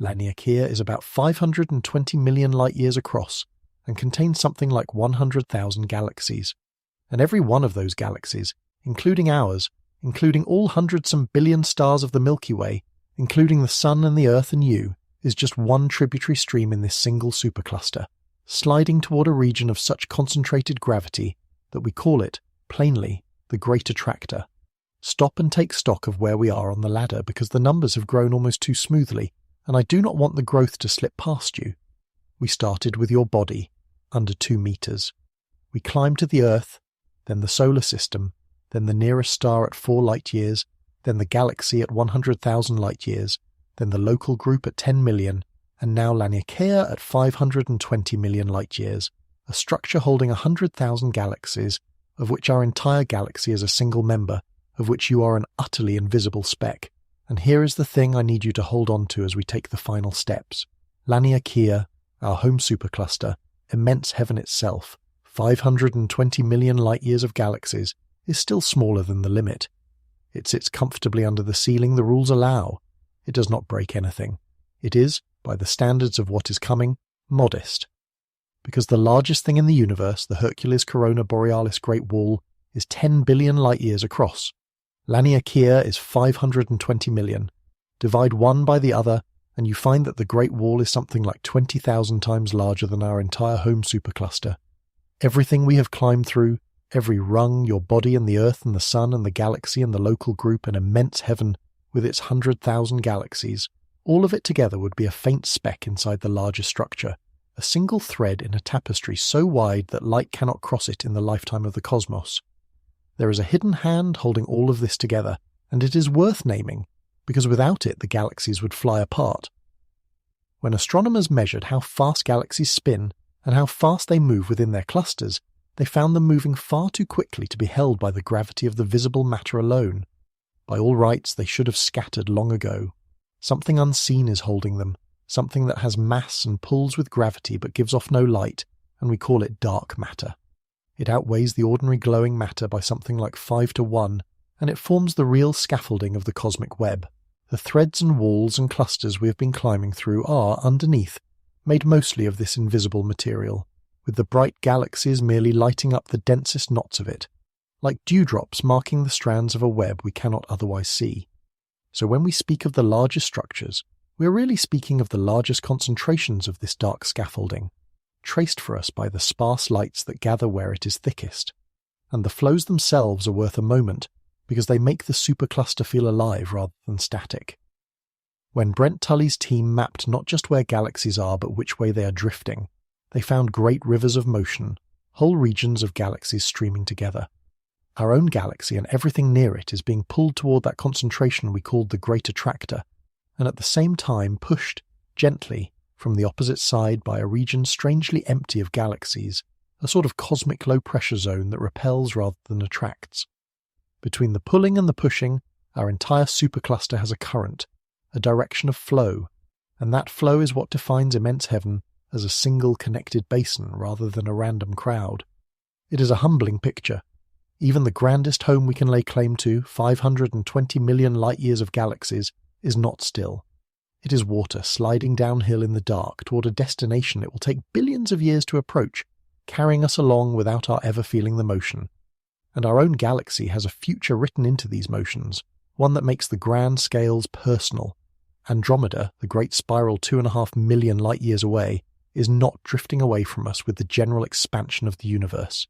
Laniakea is about 520 million light-years across and contains something like 100,000 galaxies. And every one of those galaxies, including ours, including all hundreds and billion stars of the Milky Way, including the Sun and the Earth and you, is just one tributary stream in this single supercluster, sliding toward a region of such concentrated gravity that we call it, plainly, the Great Attractor. Stop and take stock of where we are on the ladder, because the numbers have grown almost too smoothly, and I do not want the growth to slip past you. We started with your body, under 2 meters. We climbed to the Earth, then the solar system, then the nearest star at 4 light-years, then the galaxy at 100,000 light-years, then the local group at 10 million, and now Laniakea at 520 million light-years, a structure holding 100,000 galaxies, of which our entire galaxy is a single member, of which you are an utterly invisible speck. And here is the thing I need you to hold on to as we take the final steps. Laniakea, our home supercluster, immense heaven itself, 520 million light-years of galaxies, is still smaller than the limit. It sits comfortably under the ceiling the rules allow. It does not break anything. It is, by the standards of what is coming, modest. Because the largest thing in the universe, the Hercules Borealis Great Wall, is 10 billion light-years across. Laniakea is 520 million. Divide one by the other, and you find that the Great Wall is something like 20,000 times larger than our entire home supercluster. Everything we have climbed through, every rung, your body and the Earth and the Sun and the galaxy and the local group and immense heaven with its 100,000 galaxies, all of it together would be a faint speck inside the larger structure, a single thread in a tapestry so wide that light cannot cross it in the lifetime of the cosmos. There is a hidden hand holding all of this together, and it is worth naming, because without it the galaxies would fly apart. When astronomers measured how fast galaxies spin and how fast they move within their clusters, they found them moving far too quickly to be held by the gravity of the visible matter alone. By all rights, they should have scattered long ago. Something unseen is holding them, something that has mass and pulls with gravity but gives off no light, and we call it dark matter. It outweighs the ordinary glowing matter by something like 5 to 1, and it forms the real scaffolding of the cosmic web. The threads and walls and clusters we have been climbing through are, underneath, made mostly of this invisible material, with the bright galaxies merely lighting up the densest knots of it, like dewdrops marking the strands of a web we cannot otherwise see. So when we speak of the largest structures, we are really speaking of the largest concentrations of this dark scaffolding, traced for us by the sparse lights that gather where it is thickest. And the flows themselves are worth a moment, because they make the supercluster feel alive rather than static. When Brent Tully's team mapped not just where galaxies are but which way they are drifting, they found great rivers of motion, whole regions of galaxies streaming together. Our own galaxy and everything near it is being pulled toward that concentration we called the Great Attractor, and at the same time pushed, gently, from the opposite side by a region strangely empty of galaxies, a sort of cosmic low-pressure zone that repels rather than attracts. Between the pulling and the pushing, our entire supercluster has a current, a direction of flow, and that flow is what defines immense heaven as a single connected basin rather than a random crowd. It is a humbling picture. Even the grandest home we can lay claim to, 520 million light-years of galaxies, is not still. It is water sliding downhill in the dark toward a destination it will take billions of years to approach, carrying us along without our ever feeling the motion. And our own galaxy has a future written into these motions, one that makes the grand scales personal. Andromeda, the great spiral 2.5 million light-years away, is not drifting away from us with the general expansion of the universe.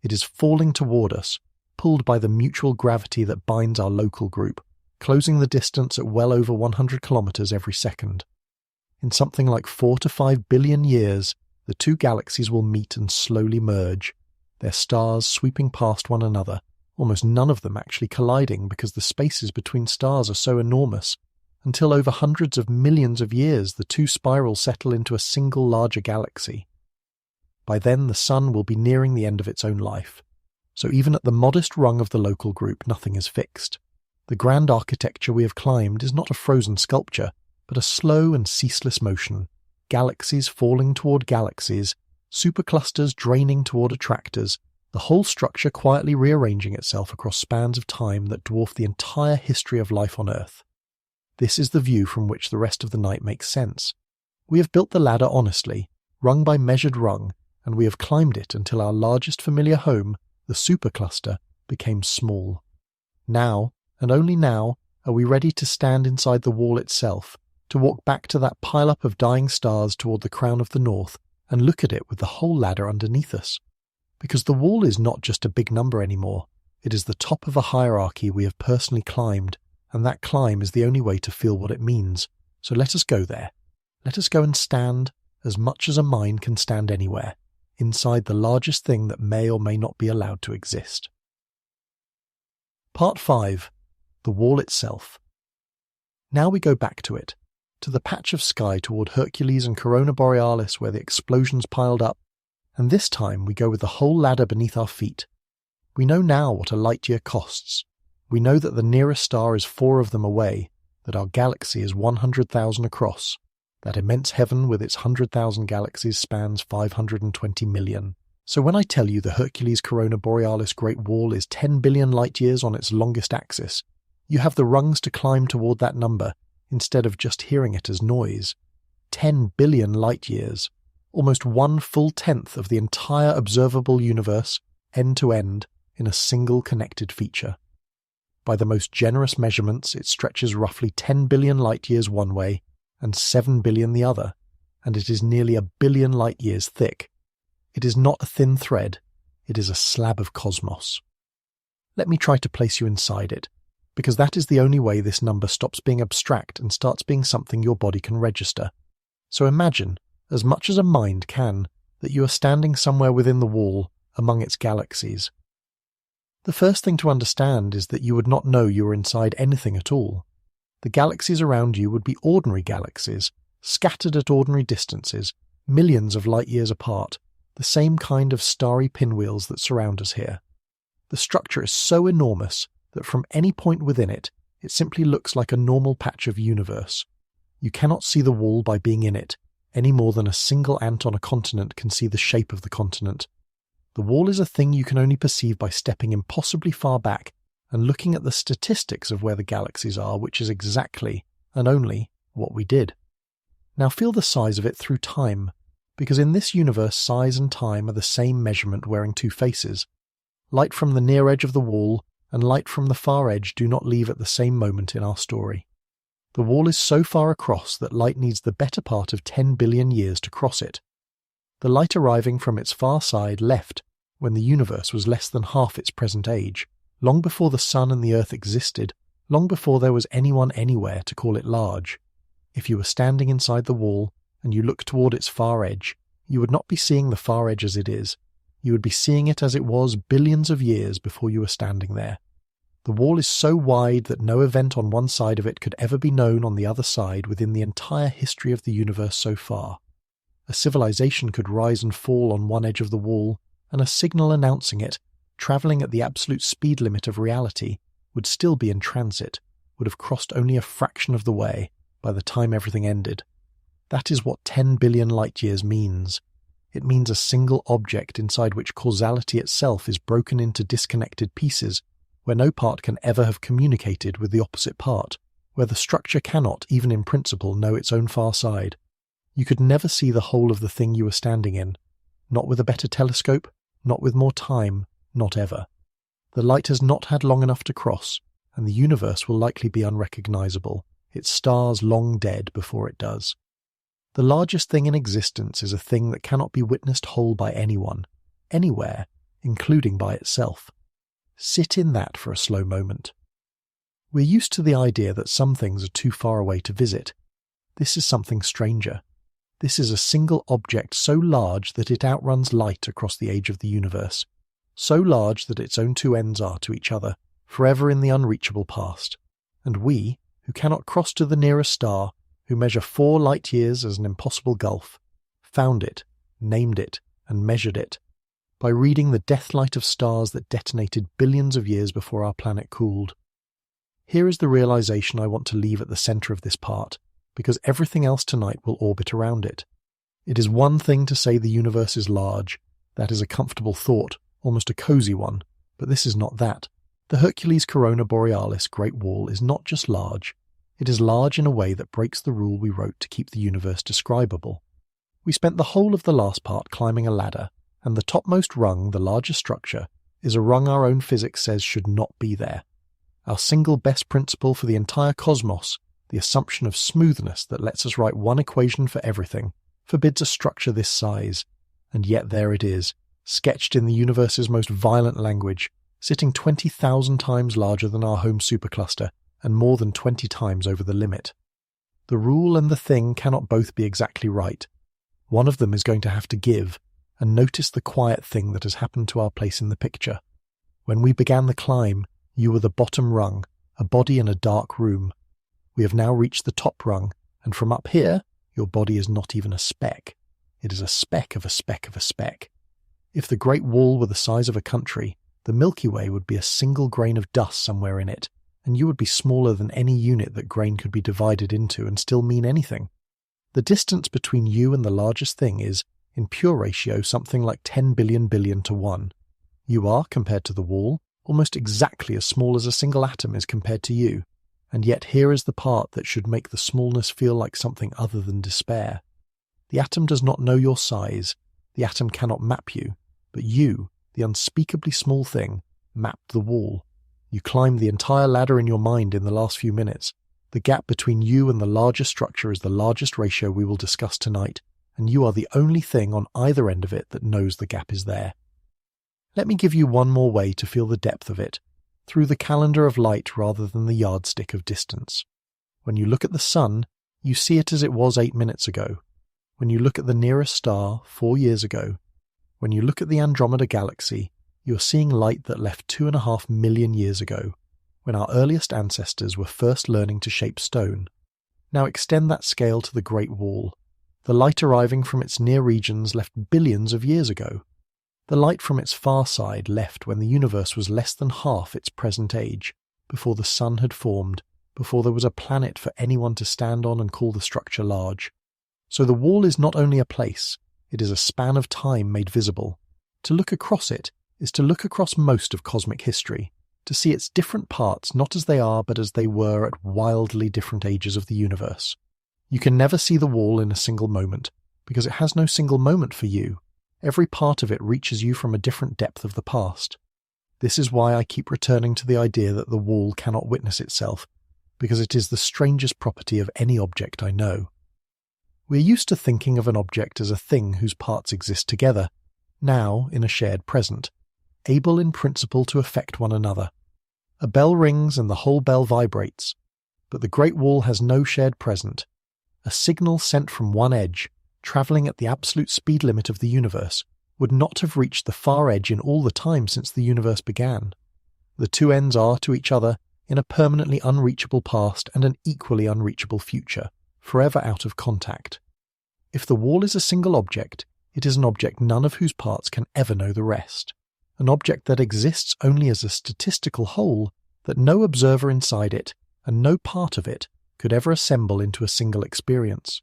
It is falling toward us, pulled by the mutual gravity that binds our local group, closing the distance at well over 100 kilometers every second. In something like 4 to 5 billion years, the two galaxies will meet and slowly merge, their stars sweeping past one another, almost none of them actually colliding because the spaces between stars are so enormous. Until over hundreds of millions of years, the two spirals settle into a single larger galaxy. By then, the Sun will be nearing the end of its own life. So even at the modest rung of the local group, nothing is fixed. The grand architecture we have climbed is not a frozen sculpture, but a slow and ceaseless motion. Galaxies falling toward galaxies, superclusters draining toward attractors, the whole structure quietly rearranging itself across spans of time that dwarf the entire history of life on Earth. This is the view from which the rest of the night makes sense. We have built the ladder honestly, rung by measured rung, and we have climbed it until our largest familiar home, the supercluster, became small. Now, and only now, are we ready to stand inside the wall itself, to walk back to that pile-up of dying stars toward the crown of the north, and look at it with the whole ladder underneath us. Because the wall is not just a big number anymore, it is the top of a hierarchy we have personally climbed, and that climb is the only way to feel what it means. So let us go there. Let us go and stand, as much as a mind can stand anywhere, inside the largest thing that may or may not be allowed to exist. Part 5. The wall itself. Now we go back to it, to the patch of sky toward Hercules and Corona Borealis where the explosions piled up, and this time we go with the whole ladder beneath our feet. We know now what a light-year costs. We know that the nearest star is 4 of them away, that our galaxy is 100,000 across, that immense heaven with its 100,000 galaxies spans 520 million. So when I tell you the Hercules Corona Borealis Great Wall is 10 billion light-years on its longest axis, you have the rungs to climb toward that number, instead of just hearing it as noise. 10 billion light-years, almost 1/10 of the entire observable universe, end to end, in a single connected feature. By the most generous measurements, it stretches roughly 10 billion light-years one way and 7 billion the other, and it is nearly 1 billion light-years thick. It is not a thin thread, it is a slab of cosmos. Let me try to place you inside it, because that is the only way this number stops being abstract and starts being something your body can register. So imagine, as much as a mind can, that you are standing somewhere within the wall, among its galaxies. The first thing to understand is that you would not know you were inside anything at all. The galaxies around you would be ordinary galaxies, scattered at ordinary distances, millions of light-years apart, the same kind of starry pinwheels that surround us here. The structure is so enormous that from any point within it, it simply looks like a normal patch of universe. You cannot see the wall by being in it, any more than a single ant on a continent can see the shape of the continent. The wall is a thing you can only perceive by stepping impossibly far back and looking at the statistics of where the galaxies are, which is exactly, and only, what we did. Now feel the size of it through time, because in this universe size and time are the same measurement wearing 2 faces. Light from the near edge of the wall and light from the far edge do not leave at the same moment in our story. The wall is so far across that light needs the better part of 10 billion years to cross it. The light arriving from its far side left when the universe was less than half its present age, long before the Sun and the Earth existed, long before there was anyone anywhere to call it large. If you were standing inside the wall and you looked toward its far edge, you would not be seeing the far edge as it is. You would be seeing it as it was billions of years before you were standing there. The wall is so wide that no event on one side of it could ever be known on the other side within the entire history of the universe so far. A civilization could rise and fall on one edge of the wall, and a signal announcing it, travelling at the absolute speed limit of reality, would still be in transit, would have crossed only a fraction of the way by the time everything ended. That is what 10 billion light-years means. It means a single object inside which causality itself is broken into disconnected pieces, where no part can ever have communicated with the opposite part, where the structure cannot, even in principle, know its own far side. You could never see the whole of the thing you were standing in. Not with a better telescope, not with more time, not ever. The light has not had long enough to cross, and the universe will likely be unrecognizable, its stars long dead before it does. The largest thing in existence is a thing that cannot be witnessed whole by anyone, anywhere, including by itself. Sit in that for a slow moment. We're used to the idea that some things are too far away to visit. This is something stranger. This is a single object so large that it outruns light across the age of the universe, so large that its own two ends are to each other, forever in the unreachable past. And we, who cannot cross to the nearest star, who measure 4 light years as an impossible gulf, found it, named it, and measured it, by reading the deathlight of stars that detonated billions of years before our planet cooled. Here is the realization I want to leave at the center of this part, because everything else tonight will orbit around it. It is one thing to say the universe is large. That is a comfortable thought, almost a cozy one, but this is not that. The Hercules Corona Borealis Great Wall is not just large. It is large in a way that breaks the rule we wrote to keep the universe describable. We spent the whole of the last part climbing a ladder, and the topmost rung, the largest structure, is a rung our own physics says should not be there. Our single best principle for the entire cosmos, the assumption of smoothness that lets us write one equation for everything, forbids a structure this size. And yet there it is, sketched in the universe's most violent language, sitting 20,000 times larger than our home supercluster, and more than 20 times over the limit. The rule and the thing cannot both be exactly right. One of them is going to have to give, and notice the quiet thing that has happened to our place in the picture. When we began the climb, you were the bottom rung, a body in a dark room. We have now reached the top rung, and from up here, your body is not even a speck. It is a speck of a speck of a speck. If the Great Wall were the size of a country, the Milky Way would be a single grain of dust somewhere in it, and you would be smaller than any unit that grain could be divided into and still mean anything. The distance between you and the largest thing is, in pure ratio, something like 10 billion to 1. You are, compared to the wall, almost exactly as small as a single atom is compared to you, and yet here is the part that should make the smallness feel like something other than despair. The atom does not know your size, the atom cannot map you, but you, the unspeakably small thing, mapped the wall. You climbed the entire ladder in your mind in the last few minutes. The gap between you and the largest structure is the largest ratio we will discuss tonight, and you are the only thing on either end of it that knows the gap is there. Let me give you one more way to feel the depth of it, through the calendar of light rather than the yardstick of distance. When you look at the sun, you see it as it was 8 minutes ago. When you look at the nearest star 4 years ago, when you look at the Andromeda galaxy, you are seeing light that left 2.5 million years ago, when our earliest ancestors were first learning to shape stone. Now extend that scale to the Great Wall. The light arriving from its near regions left billions of years ago. The light from its far side left when the universe was less than half its present age, before the sun had formed, before there was a planet for anyone to stand on and call the structure large. So the wall is not only a place, it is a span of time made visible. To look across it is to look across most of cosmic history, to see its different parts not as they are but as they were at wildly different ages of the universe. You can never see the wall in a single moment, because it has no single moment for you. Every part of it reaches you from a different depth of the past. This is why I keep returning to the idea that the wall cannot witness itself, because it is the strangest property of any object I know. We're used to thinking of an object as a thing whose parts exist together, now in a shared present, able in principle to affect one another. A bell rings and the whole bell vibrates, but the Great Wall has no shared present. A signal sent from one edge, travelling at the absolute speed limit of the universe, would not have reached the far edge in all the time since the universe began. The two ends are to each other in a permanently unreachable past and an equally unreachable future, forever out of contact. If the wall is a single object, it is an object none of whose parts can ever know the rest. An object that exists only as a statistical whole, that no observer inside it, and no part of it, could ever assemble into a single experience.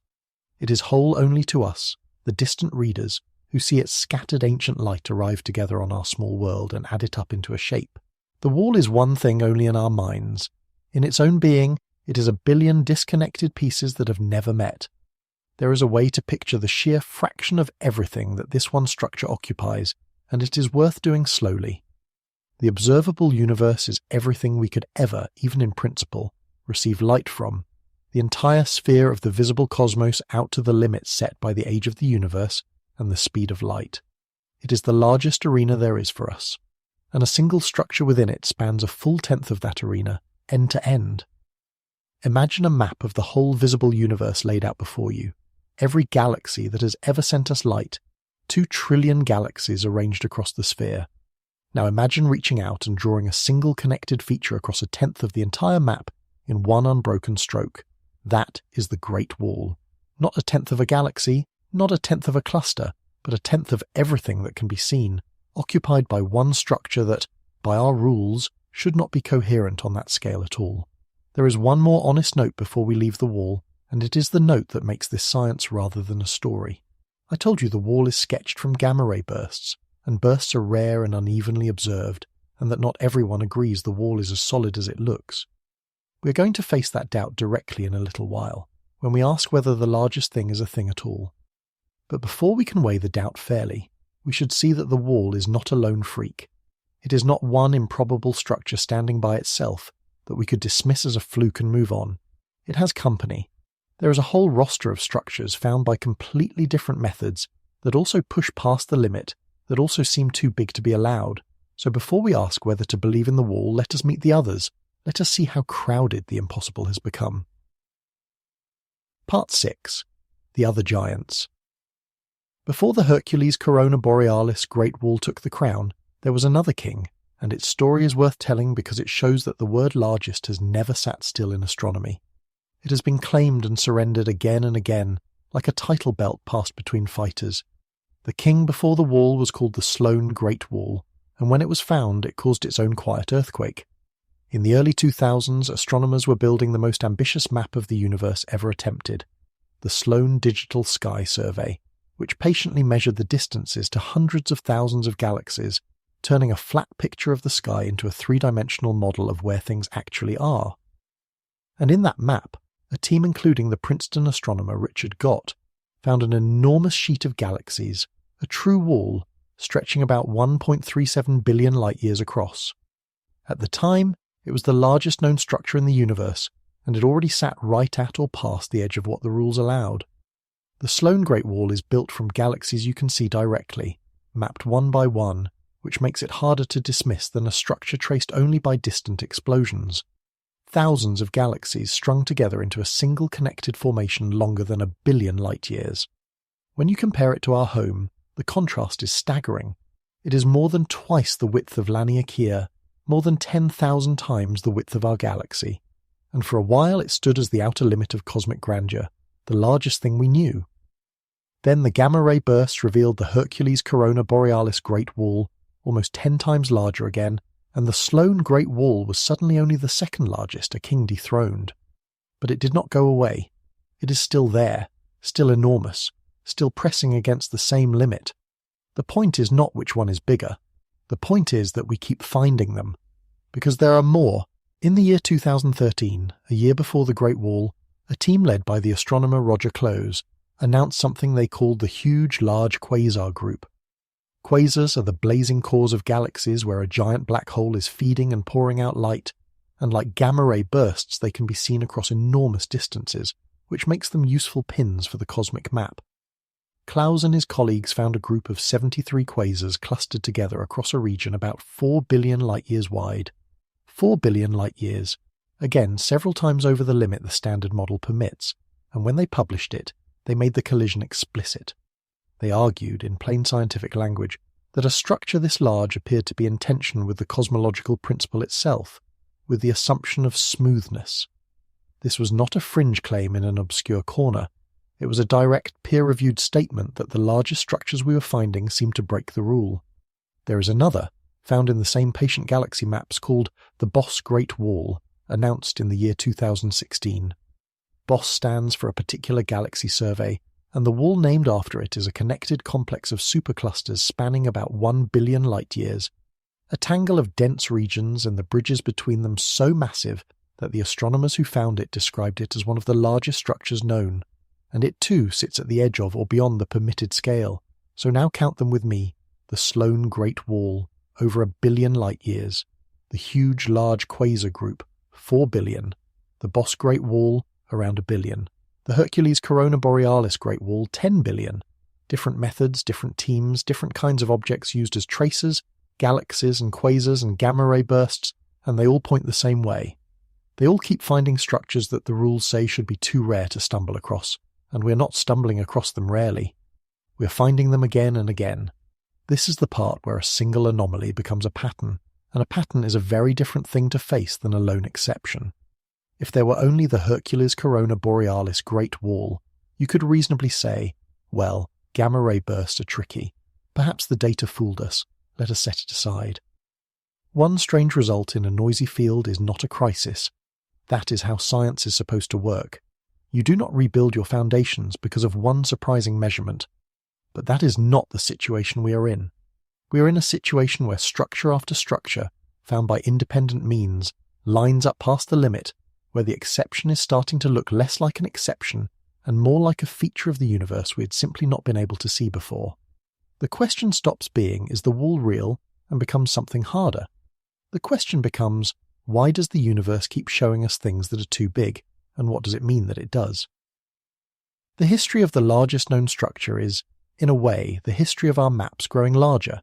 It is whole only to us, the distant readers, who see its scattered ancient light arrive together on our small world and add it up into a shape. The wall is one thing only in our minds. In its own being, it is a billion disconnected pieces that have never met. There is a way to picture the sheer fraction of everything that this one structure occupies, and it is worth doing slowly. The observable universe is everything we could ever, even in principle, receive light from, the entire sphere of the visible cosmos out to the limits set by the age of the universe and the speed of light. It is the largest arena there is for us, and a single structure within it spans a full tenth of that arena, end to end. Imagine a map of the whole visible universe laid out before you, every galaxy that has ever sent us light, 2 trillion galaxies arranged across the sphere. Now imagine reaching out and drawing a single connected feature across a tenth of the entire map in one unbroken stroke. That is the Great Wall. Not a tenth of a galaxy, not a tenth of a cluster, but a tenth of everything that can be seen, occupied by one structure that, by our rules, should not be coherent on that scale at all. There is one more honest note before we leave the wall, and it is the note that makes this science rather than a story. I told you the wall is sketched from gamma-ray bursts, and bursts are rare and unevenly observed, and that not everyone agrees the wall is as solid as it looks. We are going to face that doubt directly in a little while, when we ask whether the largest thing is a thing at all. But before we can weigh the doubt fairly, we should see that the wall is not a lone freak. It is not one improbable structure standing by itself that we could dismiss as a fluke and move on. It has company. There is a whole roster of structures found by completely different methods that also push past the limit, that also seem too big to be allowed. So before we ask whether to believe in the wall, let us meet the others. Let us see how crowded the impossible has become. Part 6. The Other Giants. Before the Hercules Corona Borealis Great Wall took the crown, there was another king, and its story is worth telling because it shows that the word largest has never sat still in astronomy. It has been claimed and surrendered again and again, like a title belt passed between fighters. The king before the wall was called the Sloan Great Wall, and when it was found, it caused its own quiet earthquake. In the early 2000s, astronomers were building the most ambitious map of the universe ever attempted, the Sloan Digital Sky Survey, which patiently measured the distances to hundreds of thousands of galaxies, turning a flat picture of the sky into a three-dimensional model of where things actually are. And in that map, a team including the Princeton astronomer Richard Gott found an enormous sheet of galaxies, a true wall, stretching about 1.37 billion light-years across. At the time, it was the largest known structure in the universe, and it already sat right at or past the edge of what the rules allowed. The Sloan Great Wall is built from galaxies you can see directly, mapped one by one, which makes it harder to dismiss than a structure traced only by distant explosions. Thousands of galaxies strung together into a single connected formation longer than 1 billion light-years. When you compare it to our home, the contrast is staggering. It is more than twice the width of Laniakea, more than 10,000 times the width of our galaxy, and for a while it stood as the outer limit of cosmic grandeur, the largest thing we knew. Then the gamma-ray bursts revealed the Hercules Corona Borealis Great Wall, almost 10 times larger again, and the Sloan Great Wall was suddenly only the second largest, a king dethroned. But it did not go away. It is still there, still enormous, still pressing against the same limit. The point is not which one is bigger. The point is that we keep finding them. Because there are more. In the year 2013, a year before the Great Wall, a team led by the astronomer Roger Close announced something they called the Huge Large Quasar Group. Quasars are the blazing cores of galaxies where a giant black hole is feeding and pouring out light, and like gamma-ray bursts they can be seen across enormous distances, which makes them useful pins for the cosmic map. Klaus and his colleagues found a group of 73 quasars clustered together across a region about 4 billion light-years wide. 4 billion light-years, again several times over the limit the standard model permits, and when they published it, they made the collision explicit. They argued, in plain scientific language, that a structure this large appeared to be in tension with the cosmological principle itself, with the assumption of smoothness. This was not a fringe claim in an obscure corner. It was a direct, peer-reviewed statement that the largest structures we were finding seemed to break the rule. There is another, found in the same patient galaxy maps, called the Borealis Great Wall, announced in the year 2016. BOSS stands for a particular galaxy survey, and the wall named after it is a connected complex of superclusters spanning about 1 billion light-years, a tangle of dense regions and the bridges between them so massive that the astronomers who found it described it as one of the largest structures known, and it too sits at the edge of or beyond the permitted scale, so now count them with me: the Sloan Great Wall, over 1 billion light-years, the huge large quasar group, 4 billion, the Boss Great Wall, around 1 billion, the Hercules Borealis Great Wall, 10 billion. Different methods, different teams, different kinds of objects used as tracers, galaxies and quasars and gamma-ray bursts, and they all point the same way. They all keep finding structures that the rules say should be too rare to stumble across, and we're not stumbling across them rarely. We're finding them again and again. This is the part where a single anomaly becomes a pattern, and a pattern is a very different thing to face than a lone exception. If there were only the Hercules Borealis Great Wall, you could reasonably say, well, gamma-ray bursts are tricky. Perhaps the data fooled us. Let us set it aside. One strange result in a noisy field is not a crisis. That is how science is supposed to work. You do not rebuild your foundations because of one surprising measurement. But that is not the situation we are in. We are in a situation where structure after structure, found by independent means, lines up past the limit, where the exception is starting to look less like an exception and more like a feature of the universe we had simply not been able to see before. The question stops being, is the wall real, and becomes something harder. The question becomes, why does the universe keep showing us things that are too big, and what does it mean that it does? The history of the largest known structure is, in a way, the history of our maps growing larger,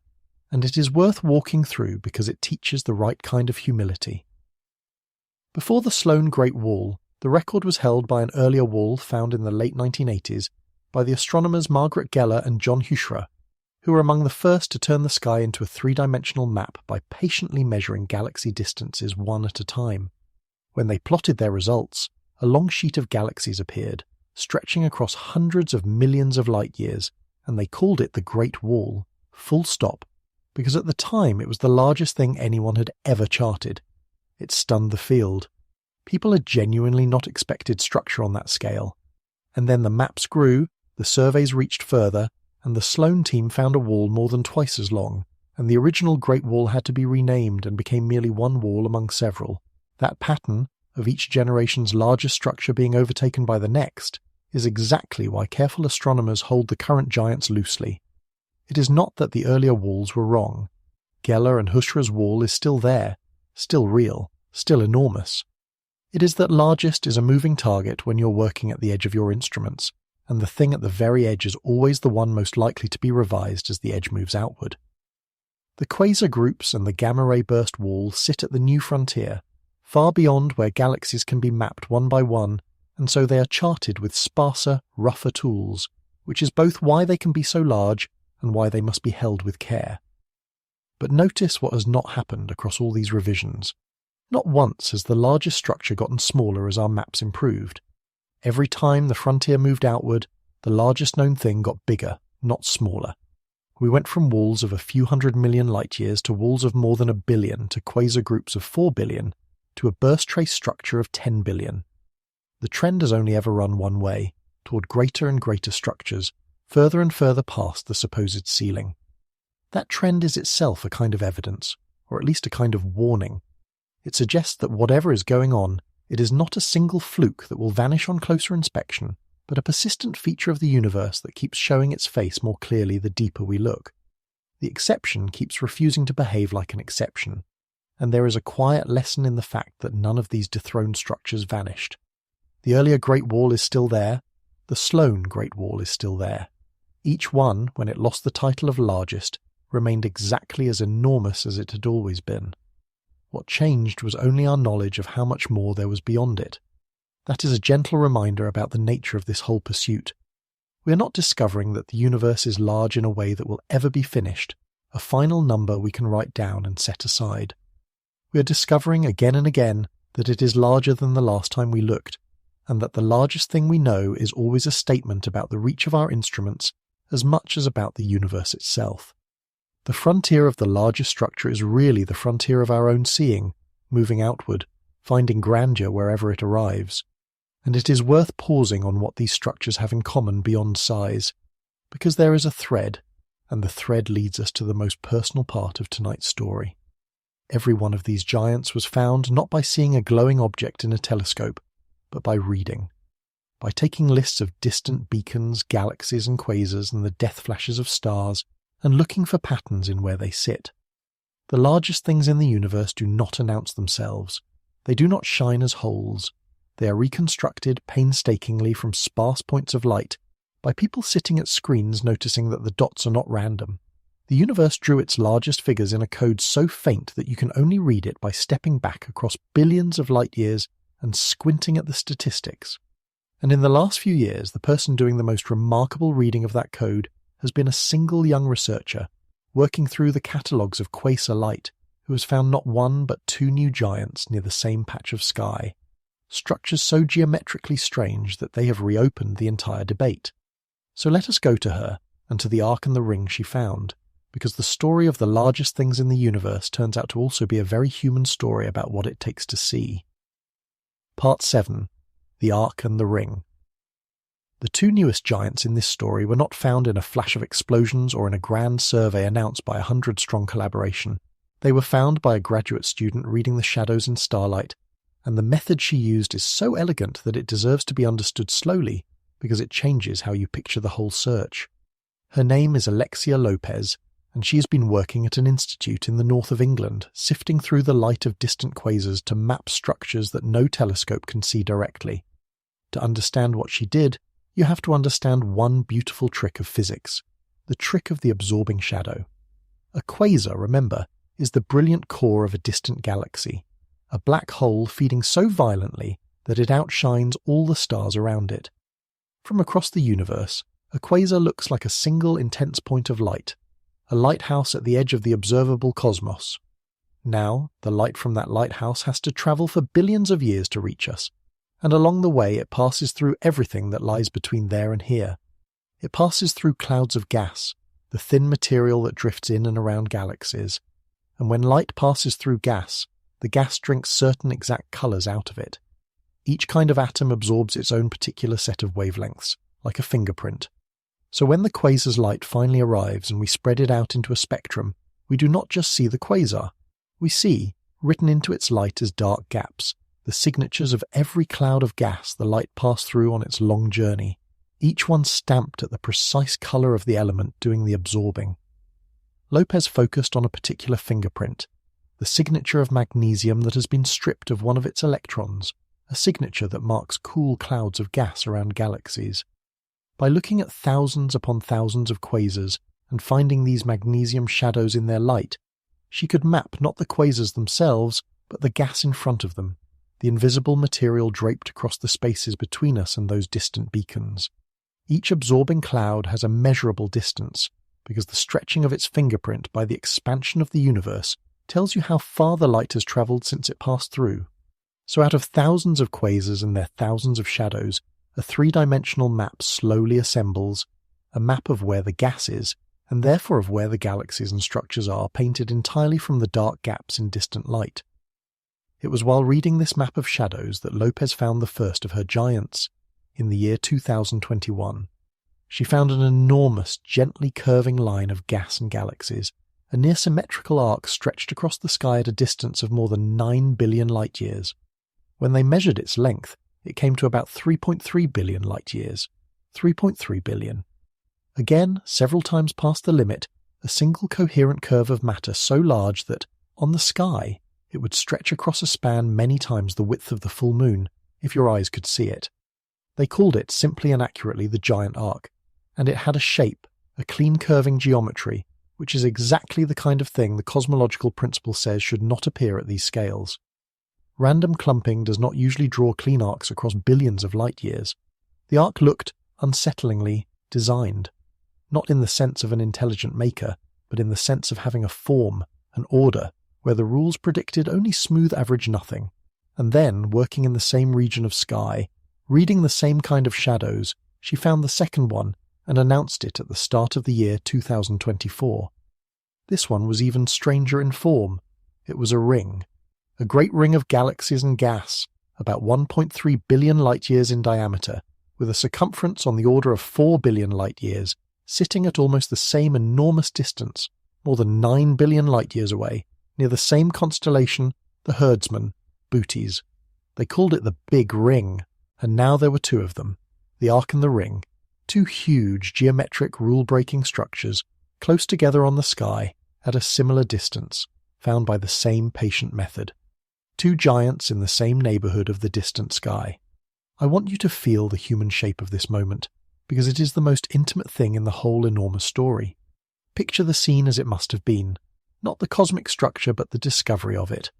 and it is worth walking through because it teaches the right kind of humility. Before the Sloan Great Wall, the record was held by an earlier wall found in the late 1980s by the astronomers Margaret Geller and John Huchra, who were among the first to turn the sky into a three-dimensional map by patiently measuring galaxy distances one at a time. When they plotted their results, a long sheet of galaxies appeared, stretching across hundreds of millions of light-years, and they called it the Great Wall, full stop, because at the time it was the largest thing anyone had ever charted. It stunned the field. People had genuinely not expected structure on that scale. And then the maps grew, the surveys reached further, and the Sloan team found a wall more than twice as long, and the original Great Wall had to be renamed and became merely one wall among several. That pattern, of each generation's largest structure being overtaken by the next, is exactly why careful astronomers hold the current giants loosely. It is not that the earlier walls were wrong. Geller and Huchra's wall is still there, still real, still enormous. It is that largest is a moving target when you're working at the edge of your instruments, and the thing at the very edge is always the one most likely to be revised as the edge moves outward. The quasar groups and the gamma-ray burst wall sit at the new frontier, far beyond where galaxies can be mapped one by one, and so they are charted with sparser, rougher tools, which is both why they can be so large and why they must be held with care. But notice what has not happened across all these revisions. Not once has the largest structure gotten smaller as our maps improved. Every time the frontier moved outward, the largest known thing got bigger, not smaller. We went from walls of a few 100 million light-years to walls of more than 1 billion to quasar groups of 4 billion to a burst trace structure of 10 billion. The trend has only ever run one way, toward greater and greater structures, further and further past the supposed ceiling. That trend is itself a kind of evidence, or at least a kind of warning. It suggests that whatever is going on, it is not a single fluke that will vanish on closer inspection, but a persistent feature of the universe that keeps showing its face more clearly the deeper we look. The exception keeps refusing to behave like an exception, and there is a quiet lesson in the fact that none of these dethroned structures vanished. The earlier Great Wall is still there, the Sloan Great Wall is still there. Each one, when it lost the title of largest, remained exactly as enormous as it had always been. What changed was only our knowledge of how much more there was beyond it. That is a gentle reminder about the nature of this whole pursuit. We are not discovering that the universe is large in a way that will ever be finished, a final number we can write down and set aside. We are discovering again and again that it is larger than the last time we looked, and that the largest thing we know is always a statement about the reach of our instruments as much as about the universe itself. The frontier of the largest structure is really the frontier of our own seeing, moving outward, finding grandeur wherever it arrives. And it is worth pausing on what these structures have in common beyond size, because there is a thread, and the thread leads us to the most personal part of tonight's story. Every one of these giants was found not by seeing a glowing object in a telescope, but by reading. By taking lists of distant beacons, galaxies and quasars and the death flashes of stars, and looking for patterns in where they sit. The largest things in the universe do not announce themselves. They do not shine as holes. They are reconstructed painstakingly from sparse points of light by people sitting at screens noticing that the dots are not random. The universe drew its largest figures in a code so faint that you can only read it by stepping back across billions of light years and squinting at the statistics. And in the last few years, the person doing the most remarkable reading of that code has been a single young researcher working through the catalogues of quasar light who has found not one but two new giants near the same patch of sky, structures so geometrically strange that they have reopened the entire debate. So let us go to her and to the arc and the ring she found, because the story of the largest things in the universe turns out to also be a very human story about what it takes to see. Part 7. The Arc and the Ring. The two newest giants in this story were not found in a flash of explosions or in a grand survey announced by 100-strong collaboration. They were found by a graduate student reading the shadows in starlight, and the method she used is so elegant that it deserves to be understood slowly because it changes how you picture the whole search. Her name is Alexia Lopez, and she has been working at an institute in the north of England, sifting through the light of distant quasars to map structures that no telescope can see directly. To understand what she did, you have to understand one beautiful trick of physics, the trick of the absorbing shadow. A quasar, remember, is the brilliant core of a distant galaxy, a black hole feeding so violently that it outshines all the stars around it. From across the universe, a quasar looks like a single intense point of light, a lighthouse at the edge of the observable cosmos. Now, the light from that lighthouse has to travel for billions of years to reach us, and along the way it passes through everything that lies between there and here. It passes through clouds of gas, the thin material that drifts in and around galaxies, and when light passes through gas, the gas drinks certain exact colours out of it. Each kind of atom absorbs its own particular set of wavelengths, like a fingerprint. So when the quasar's light finally arrives and we spread it out into a spectrum, we do not just see the quasar. We see, written into its light as dark gaps, the signatures of every cloud of gas the light passed through on its long journey, each one stamped at the precise colour of the element doing the absorbing. Lopez focused on a particular fingerprint, the signature of magnesium that has been stripped of one of its electrons, a signature that marks cool clouds of gas around galaxies. By looking at thousands upon thousands of quasars and finding these magnesium shadows in their light, she could map not the quasars themselves, but the gas in front of them, the invisible material draped across the spaces between us and those distant beacons. Each absorbing cloud has a measurable distance, because the stretching of its fingerprint by the expansion of the universe tells you how far the light has travelled since it passed through. So out of thousands of quasars and their thousands of shadows, a three-dimensional map slowly assembles, a map of where the gas is, and therefore of where the galaxies and structures are, painted entirely from the dark gaps in distant light. It was while reading this map of shadows that Lopez found the first of her giants, in the year 2021. She found an enormous, gently curving line of gas and galaxies, a near-symmetrical arc stretched across the sky at a distance of more than 9 billion light-years. When they measured its length, it came to about 3.3 billion light-years. 3.3 billion. Again, several times past the limit, a single coherent curve of matter so large that, on the sky, it would stretch across a span many times the width of the full moon, if your eyes could see it. They called it simply and accurately the giant arc, and it had a shape, a clean curving geometry, which is exactly the kind of thing the cosmological principle says should not appear at these scales. Random clumping does not usually draw clean arcs across billions of light-years. The arc looked, unsettlingly, designed, not in the sense of an intelligent maker, but in the sense of having a form, an order, where the rules predicted only smooth average nothing, and then, working in the same region of sky, reading the same kind of shadows, she found the second one and announced it at the start of the year 2024. This one was even stranger in form. It was a ring. A great ring of galaxies and gas, about 1.3 billion light-years in diameter, with a circumference on the order of 4 billion light-years, sitting at almost the same enormous distance, more than 9 billion light-years away, near the same constellation, the herdsman, Bootes. They called it the Big Ring, and now there were two of them, the Arc and the Ring, two huge geometric rule-breaking structures, close together on the sky, at a similar distance, found by the same patient method. Two giants in the same neighbourhood of the distant sky. I want you to feel the human shape of this moment, because it is the most intimate thing in the whole enormous story. Picture the scene as it must have been, not the cosmic structure but the discovery of it.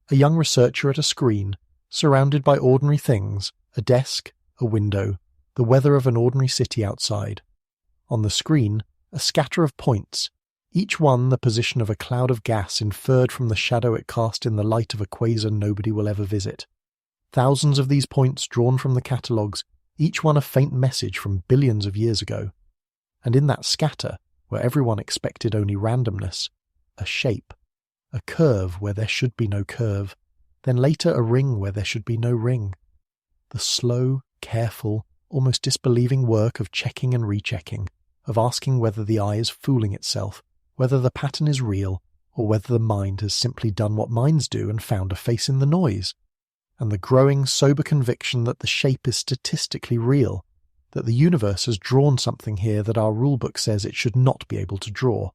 A young researcher at a screen, surrounded by ordinary things, a desk, a window, the weather of an ordinary city outside. On the screen, a scatter of points, each one the position of a cloud of gas inferred from the shadow it cast in the light of a quasar nobody will ever visit. Thousands of these points drawn from the catalogues, each one a faint message from billions of years ago. And in that scatter, where everyone expected only randomness, a shape, a curve where there should be no curve, then later a ring where there should be no ring. The slow, careful, almost disbelieving work of checking and rechecking, of asking whether the eye is fooling itself, whether the pattern is real, or whether the mind has simply done what minds do and found a face in the noise. And the growing, sober conviction that the shape is statistically real, that the universe has drawn something here that our rulebook says it should not be able to draw.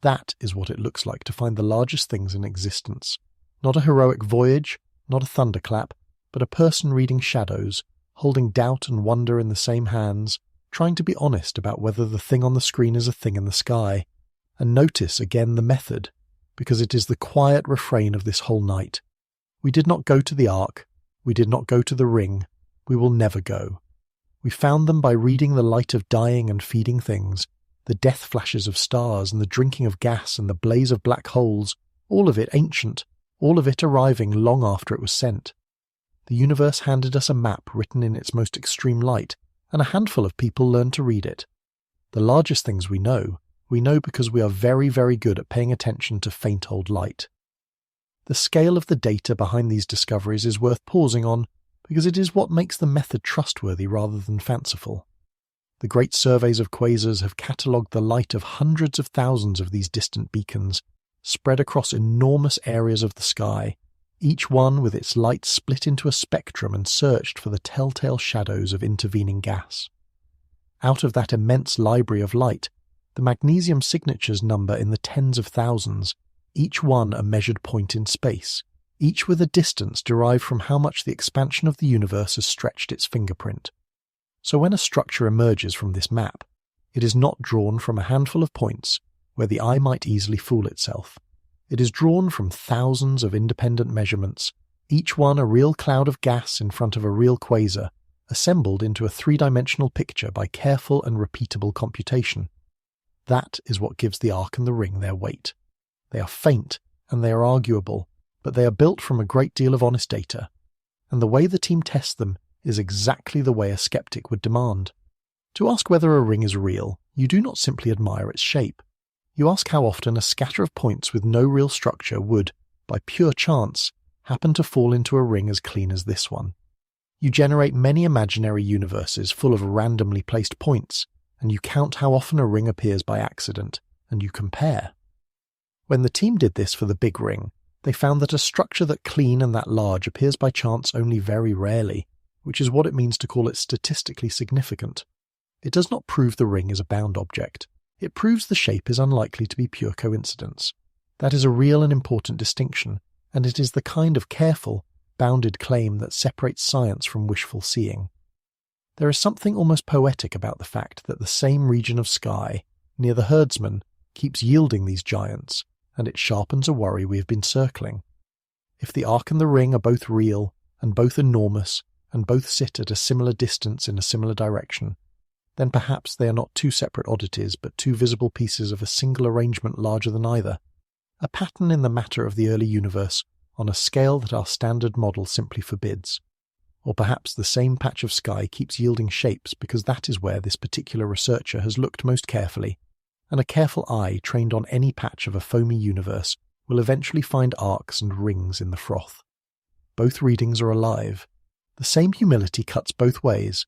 That is what it looks like to find the largest things in existence. Not a heroic voyage, not a thunderclap, but a person reading shadows, holding doubt and wonder in the same hands, trying to be honest about whether the thing on the screen is a thing in the sky. And notice again the method, because it is the quiet refrain of this whole night. We did not go to the Ark, we did not go to the Ring, we will never go. We found them by reading the light of dying and feeding things, the death flashes of stars and the drinking of gas and the blaze of black holes, all of it ancient, all of it arriving long after it was sent. The universe handed us a map written in its most extreme light, and a handful of people learned to read it. The largest things we know because we are very, very good at paying attention to faint old light. The scale of the data behind these discoveries is worth pausing on, because it is what makes the method trustworthy rather than fanciful. The great surveys of quasars have catalogued the light of hundreds of thousands of these distant beacons, spread across enormous areas of the sky, each one with its light split into a spectrum and searched for the telltale shadows of intervening gas. Out of that immense library of light, the magnesium signatures number in the tens of thousands, each one a measured point in space, each with a distance derived from how much the expansion of the universe has stretched its fingerprint. So when a structure emerges from this map, it is not drawn from a handful of points where the eye might easily fool itself. It is drawn from thousands of independent measurements, each one a real cloud of gas in front of a real quasar, assembled into a three-dimensional picture by careful and repeatable computation. That is what gives the Ark and the Ring their weight. They are faint and they are arguable, but they are built from a great deal of honest data, and the way the team tests them is exactly the way a skeptic would demand. To ask whether a ring is real, you do not simply admire its shape. You ask how often a scatter of points with no real structure would, by pure chance, happen to fall into a ring as clean as this one. You generate many imaginary universes full of randomly placed points, and you count how often a ring appears by accident, and you compare. When the team did this for the Big Ring, they found that a structure that clean and that large appears by chance only very rarely, which is what it means to call it statistically significant. It does not prove the ring is a bound object. It proves the shape is unlikely to be pure coincidence. That is a real and important distinction, and it is the kind of careful, bounded claim that separates science from wishful seeing. There is something almost poetic about the fact that the same region of sky, near the herdsman, keeps yielding these giants, and it sharpens a worry we have been circling. If the Ark and the Ring are both real, and both enormous, and both sit at a similar distance in a similar direction, then perhaps they are not two separate oddities but two visible pieces of a single arrangement larger than either, a pattern in the matter of the early universe on a scale that our standard model simply forbids. Or perhaps the same patch of sky keeps yielding shapes because that is where this particular researcher has looked most carefully, and a careful eye trained on any patch of a foamy universe will eventually find arcs and rings in the froth. Both readings are alive, The same humility cuts both ways.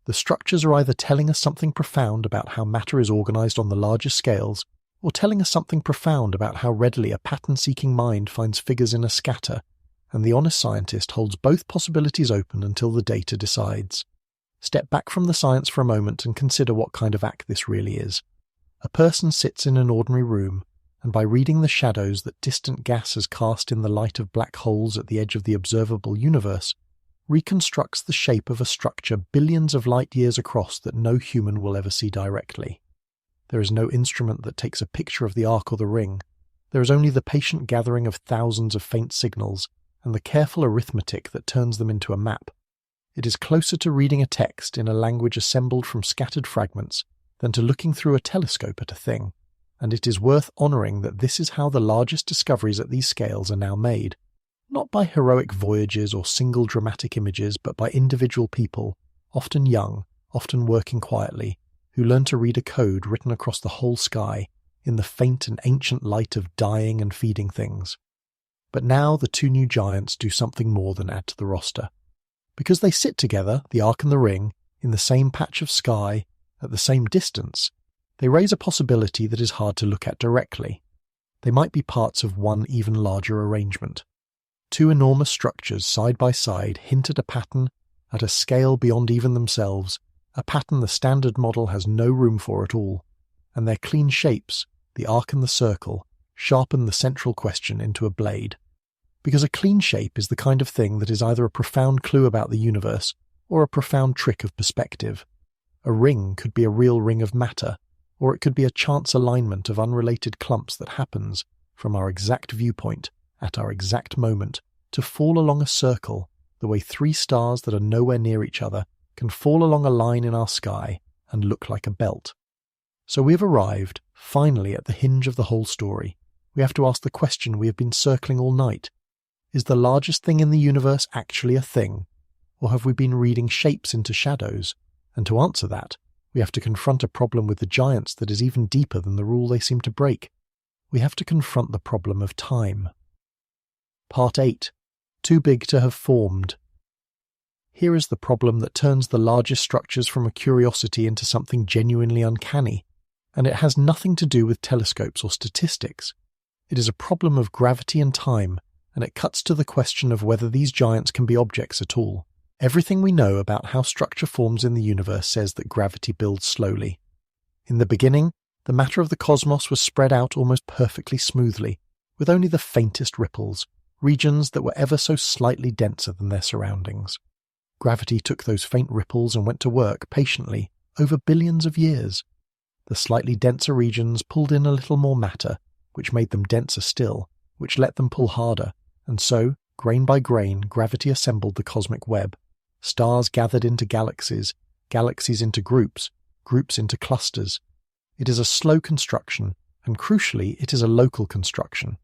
The structures are either telling us something profound about how matter is organized on the largest scales, or telling us something profound about how readily a pattern-seeking mind finds figures in a scatter, and the honest scientist holds both possibilities open until the data decides. Step back from the science for a moment and consider what kind of act this really is. A person sits in an ordinary room, and by reading the shadows that distant gas has cast in the light of black holes at the edge of the observable universe, reconstructs the shape of a structure billions of light years across that no human will ever see directly. There is no instrument that takes a picture of the arc or the ring. There is only the patient gathering of thousands of faint signals and the careful arithmetic that turns them into a map. It is closer to reading a text in a language assembled from scattered fragments than to looking through a telescope at a thing, and it is worth honouring that this is how the largest discoveries at these scales are now made. Not by heroic voyages or single dramatic images, but by individual people, often young, often working quietly, who learn to read a code written across the whole sky in the faint and ancient light of dying and feeding things. But now the two new giants do something more than add to the roster. Because they sit together, the arc and the ring, in the same patch of sky, at the same distance, they raise a possibility that is hard to look at directly. They might be parts of one even larger arrangement. Two enormous structures side by side hint at a pattern at a scale beyond even themselves, a pattern the standard model has no room for at all, and their clean shapes, the arc and the circle, sharpen the central question into a blade. Because a clean shape is the kind of thing that is either a profound clue about the universe or a profound trick of perspective. A ring could be a real ring of matter, or it could be a chance alignment of unrelated clumps that happens, from our exact viewpoint, at our exact moment, to fall along a circle, the way three stars that are nowhere near each other can fall along a line in our sky and look like a belt. So we have arrived, finally, at the hinge of the whole story. We have to ask the question we have been circling all night. Is the largest thing in the universe actually a thing? Or have we been reading shapes into shadows? And to answer that, we have to confront a problem with the giants that is even deeper than the rule they seem to break. We have to confront the problem of time. Part 8. Too big to have formed. Here is the problem that turns the largest structures from a curiosity into something genuinely uncanny, and it has nothing to do with telescopes or statistics. It is a problem of gravity and time, and it cuts to the question of whether these giants can be objects at all. Everything we know about how structure forms in the universe says that gravity builds slowly. In the beginning, the matter of the cosmos was spread out almost perfectly smoothly, with only the faintest ripples, regions that were ever so slightly denser than their surroundings. Gravity took those faint ripples and went to work patiently over billions of years. The slightly denser regions pulled in a little more matter, which made them denser still, which let them pull harder, and so, grain by grain, gravity assembled the cosmic web. Stars gathered into galaxies, galaxies into groups, groups into clusters. It is a slow construction, and crucially, it is a local construction.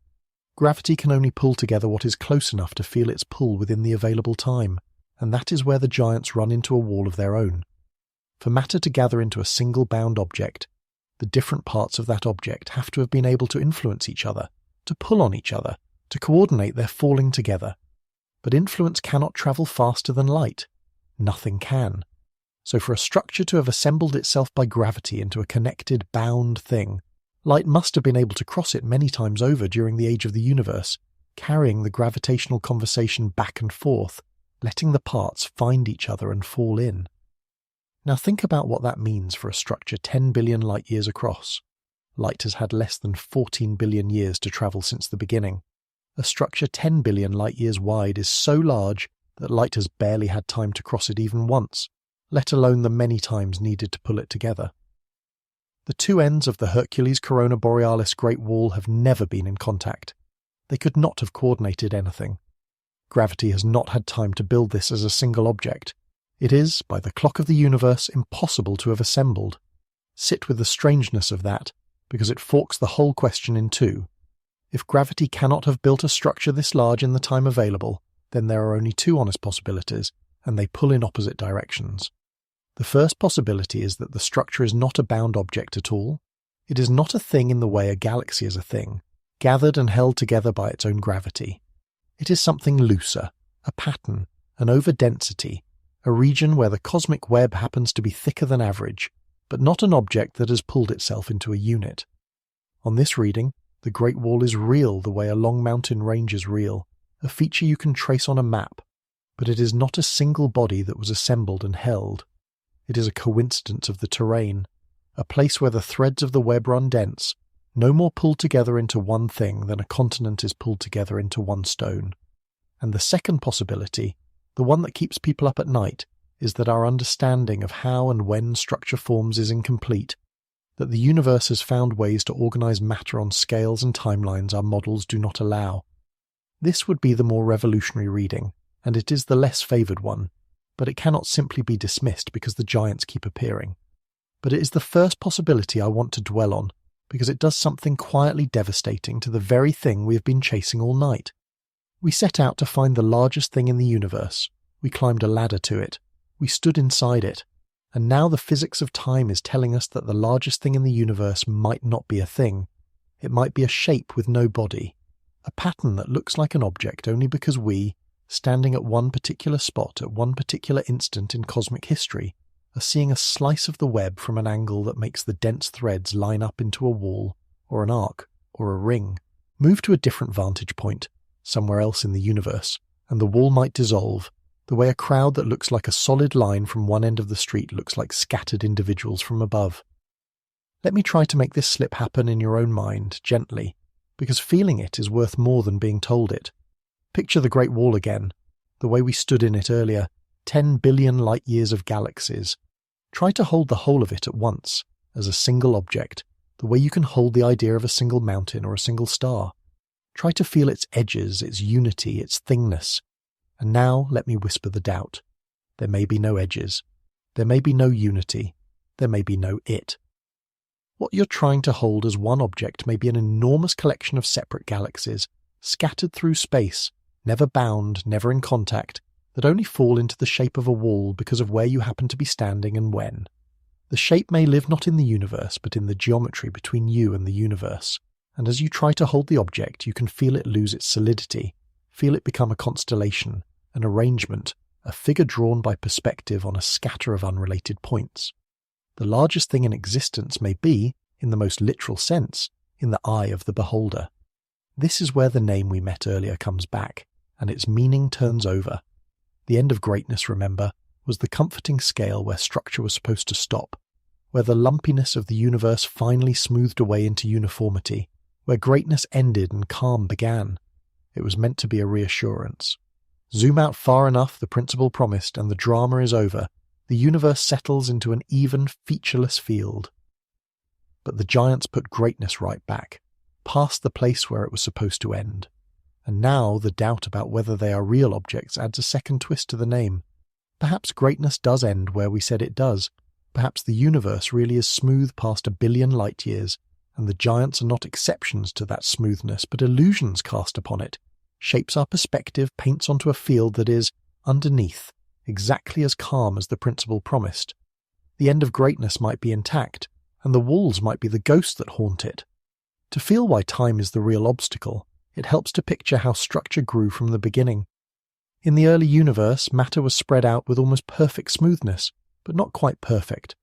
Gravity can only pull together what is close enough to feel its pull within the available time, and that is where the giants run into a wall of their own. For matter to gather into a single bound object, the different parts of that object have to have been able to influence each other, to pull on each other, to coordinate their falling together. But influence cannot travel faster than light. Nothing can. So for a structure to have assembled itself by gravity into a connected, bound thing, light must have been able to cross it many times over during the age of the universe, carrying the gravitational conversation back and forth, letting the parts find each other and fall in. Now think about what that means for a structure 10 billion light-years across. Light has had less than 14 billion years to travel since the beginning. A structure 10 billion light-years wide is so large that light has barely had time to cross it even once, let alone the many times needed to pull it together. The two ends of the Hercules Borealis Great Wall have never been in contact. They could not have coordinated anything. Gravity has not had time to build this as a single object. It is, by the clock of the universe, impossible to have assembled. Sit with the strangeness of that, because it forks the whole question in two. If gravity cannot have built a structure this large in the time available, then there are only two honest possibilities, and they pull in opposite directions. The first possibility is that the structure is not a bound object at all. It is not a thing in the way a galaxy is a thing, gathered and held together by its own gravity. It is something looser, a pattern, an overdensity, a region where the cosmic web happens to be thicker than average, but not an object that has pulled itself into a unit. On this reading, the Great Wall is real the way a long mountain range is real, a feature you can trace on a map, but it is not a single body that was assembled and held. It is a coincidence of the terrain, a place where the threads of the web run dense, no more pulled together into one thing than a continent is pulled together into one stone. And the second possibility, the one that keeps people up at night, is that our understanding of how and when structure forms is incomplete, that the universe has found ways to organize matter on scales and timelines our models do not allow. This would be the more revolutionary reading, and it is the less favored one, but it cannot simply be dismissed because the giants keep appearing. But it is the first possibility I want to dwell on, because it does something quietly devastating to the very thing we have been chasing all night. We set out to find the largest thing in the universe. We climbed a ladder to it. We stood inside it. And now the physics of time is telling us that the largest thing in the universe might not be a thing. It might be a shape with no body, a pattern that looks like an object only because we, standing at one particular spot at one particular instant in cosmic history, are seeing a slice of the web from an angle that makes the dense threads line up into a wall, or an arc, or a ring. Move to a different vantage point, somewhere else in the universe, and the wall might dissolve, the way a crowd that looks like a solid line from one end of the street looks like scattered individuals from above. Let me try to make this slip happen in your own mind, gently, because feeling it is worth more than being told it. Picture the Great Wall again, the way we stood in it earlier, 10 billion light-years of galaxies. Try to hold the whole of it at once, as a single object, the way you can hold the idea of a single mountain or a single star. Try to feel its edges, its unity, its thingness. And now let me whisper the doubt. There may be no edges. There may be no unity. There may be no it. What you're trying to hold as one object may be an enormous collection of separate galaxies, scattered through space, never bound, never in contact, that only fall into the shape of a wall because of where you happen to be standing and when. The shape may live not in the universe, but in the geometry between you and the universe. And as you try to hold the object, you can feel it lose its solidity, feel it become a constellation, an arrangement, a figure drawn by perspective on a scatter of unrelated points. The largest thing in existence may be, in the most literal sense, in the eye of the beholder. This is where the name we met earlier comes back, and its meaning turns over. The end of greatness, remember, was the comforting scale where structure was supposed to stop, where the lumpiness of the universe finally smoothed away into uniformity, where greatness ended and calm began. It was meant to be a reassurance. Zoom out far enough, the principle promised, and the drama is over. The universe settles into an even, featureless field. But the giants put greatness right back, past the place where it was supposed to end. And now the doubt about whether they are real objects adds a second twist to the name. Perhaps greatness does end where we said it does. Perhaps the universe really is smooth past 1 billion light-years, and the giants are not exceptions to that smoothness, but illusions cast upon it, shapes our perspective, paints onto a field that is, underneath, exactly as calm as the principle promised. The end of greatness might be intact, and the walls might be the ghosts that haunt it. To feel why time is the real obstacle, it helps to picture how structure grew from the beginning. In the early universe, matter was spread out with almost perfect smoothness, but not quite perfect.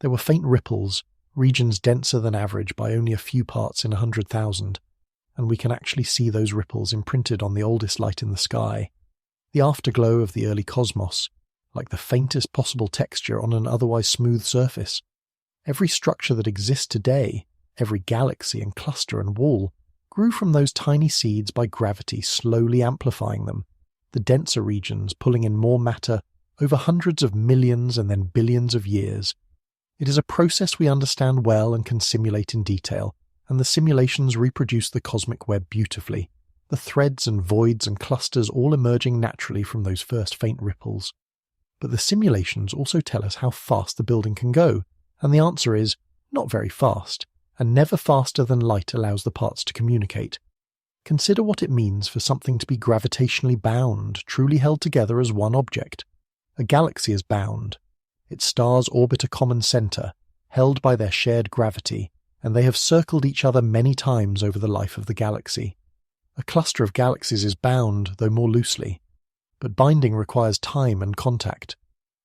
There were faint ripples, regions denser than average by only a few parts in 100,000, and we can actually see those ripples imprinted on the oldest light in the sky, the afterglow of the early cosmos, like the faintest possible texture on an otherwise smooth surface. Every structure that exists today, every galaxy and cluster and wall, grew from those tiny seeds by gravity slowly amplifying them, the denser regions pulling in more matter over hundreds of millions and then billions of years. It is a process we understand well and can simulate in detail, and the simulations reproduce the cosmic web beautifully, the threads and voids and clusters all emerging naturally from those first faint ripples. But the simulations also tell us how fast the building can go, and the answer is not very fast, and never faster than light allows the parts to communicate. Consider what it means for something to be gravitationally bound, truly held together as one object. A galaxy is bound. Its stars orbit a common center, held by their shared gravity, and they have circled each other many times over the life of the galaxy. A cluster of galaxies is bound, though more loosely. but binding requires time and contact.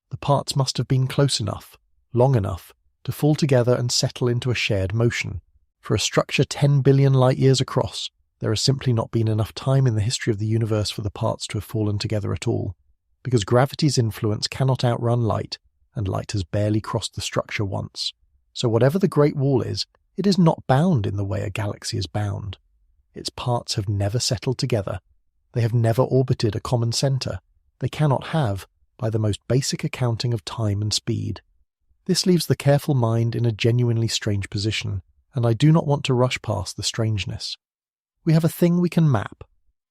The parts must have been close enough, long enough, to fall together and settle into a shared motion. For a structure 10 billion light-years across, there has simply not been enough time in the history of the universe for the parts to have fallen together at all, because gravity's influence cannot outrun light, and light has barely crossed the structure once. So whatever the Great Wall is, it is not bound in the way a galaxy is bound. Its parts have never settled together. They have never orbited a common centre. They cannot have, by the most basic accounting of time and speed. This leaves the careful mind in a genuinely strange position, and I do not want to rush past the strangeness. We have a thing we can map,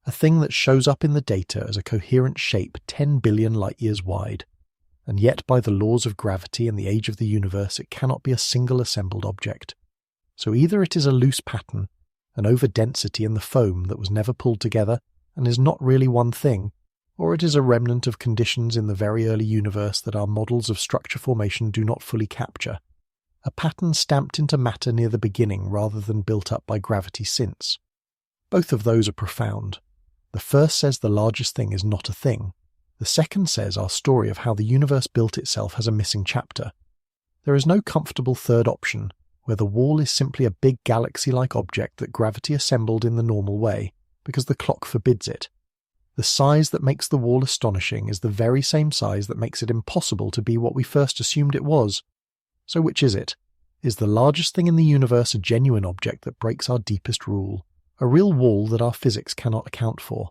a thing that shows up in the data as a coherent shape 10 billion light-years wide, and yet by the laws of gravity and the age of the universe it cannot be a single assembled object. So either it is a loose pattern, an overdensity in the foam that was never pulled together and is not really one thing, or it is a remnant of conditions in the very early universe that our models of structure formation do not fully capture, a pattern stamped into matter near the beginning rather than built up by gravity since. Both of those are profound. The first says the largest thing is not a thing. The second says our story of how the universe built itself has a missing chapter. There is no comfortable third option, where the wall is simply a big galaxy-like object that gravity assembled in the normal way, because the clock forbids it. The size that makes the wall astonishing is the very same size that makes it impossible to be what we first assumed it was. So which is it? Is the largest thing in the universe a genuine object that breaks our deepest rule, a real wall that our physics cannot account for?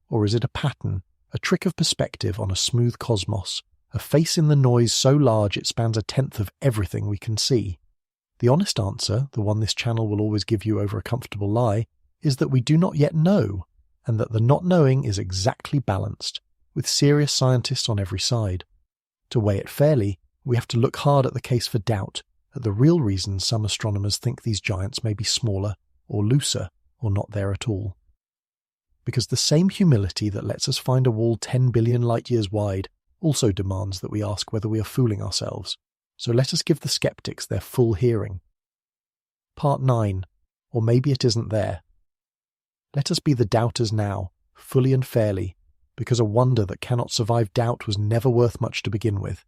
Or is it a pattern, a trick of perspective on a smooth cosmos, a face in the noise so large it spans a tenth of everything we can see? The honest answer, the one this channel will always give you over a comfortable lie, is that we do not yet know, and that the not knowing is exactly balanced, with serious scientists on every side. To weigh it fairly, we have to look hard at the case for doubt, at the real reasons some astronomers think these giants may be smaller, or looser, or not there at all. Because the same humility that lets us find a wall 10 billion light-years wide also demands that we ask whether we are fooling ourselves. So let us give the skeptics their full hearing. Part 9. Or maybe it isn't there. Let us be the doubters now, fully and fairly, because a wonder that cannot survive doubt was never worth much to begin with.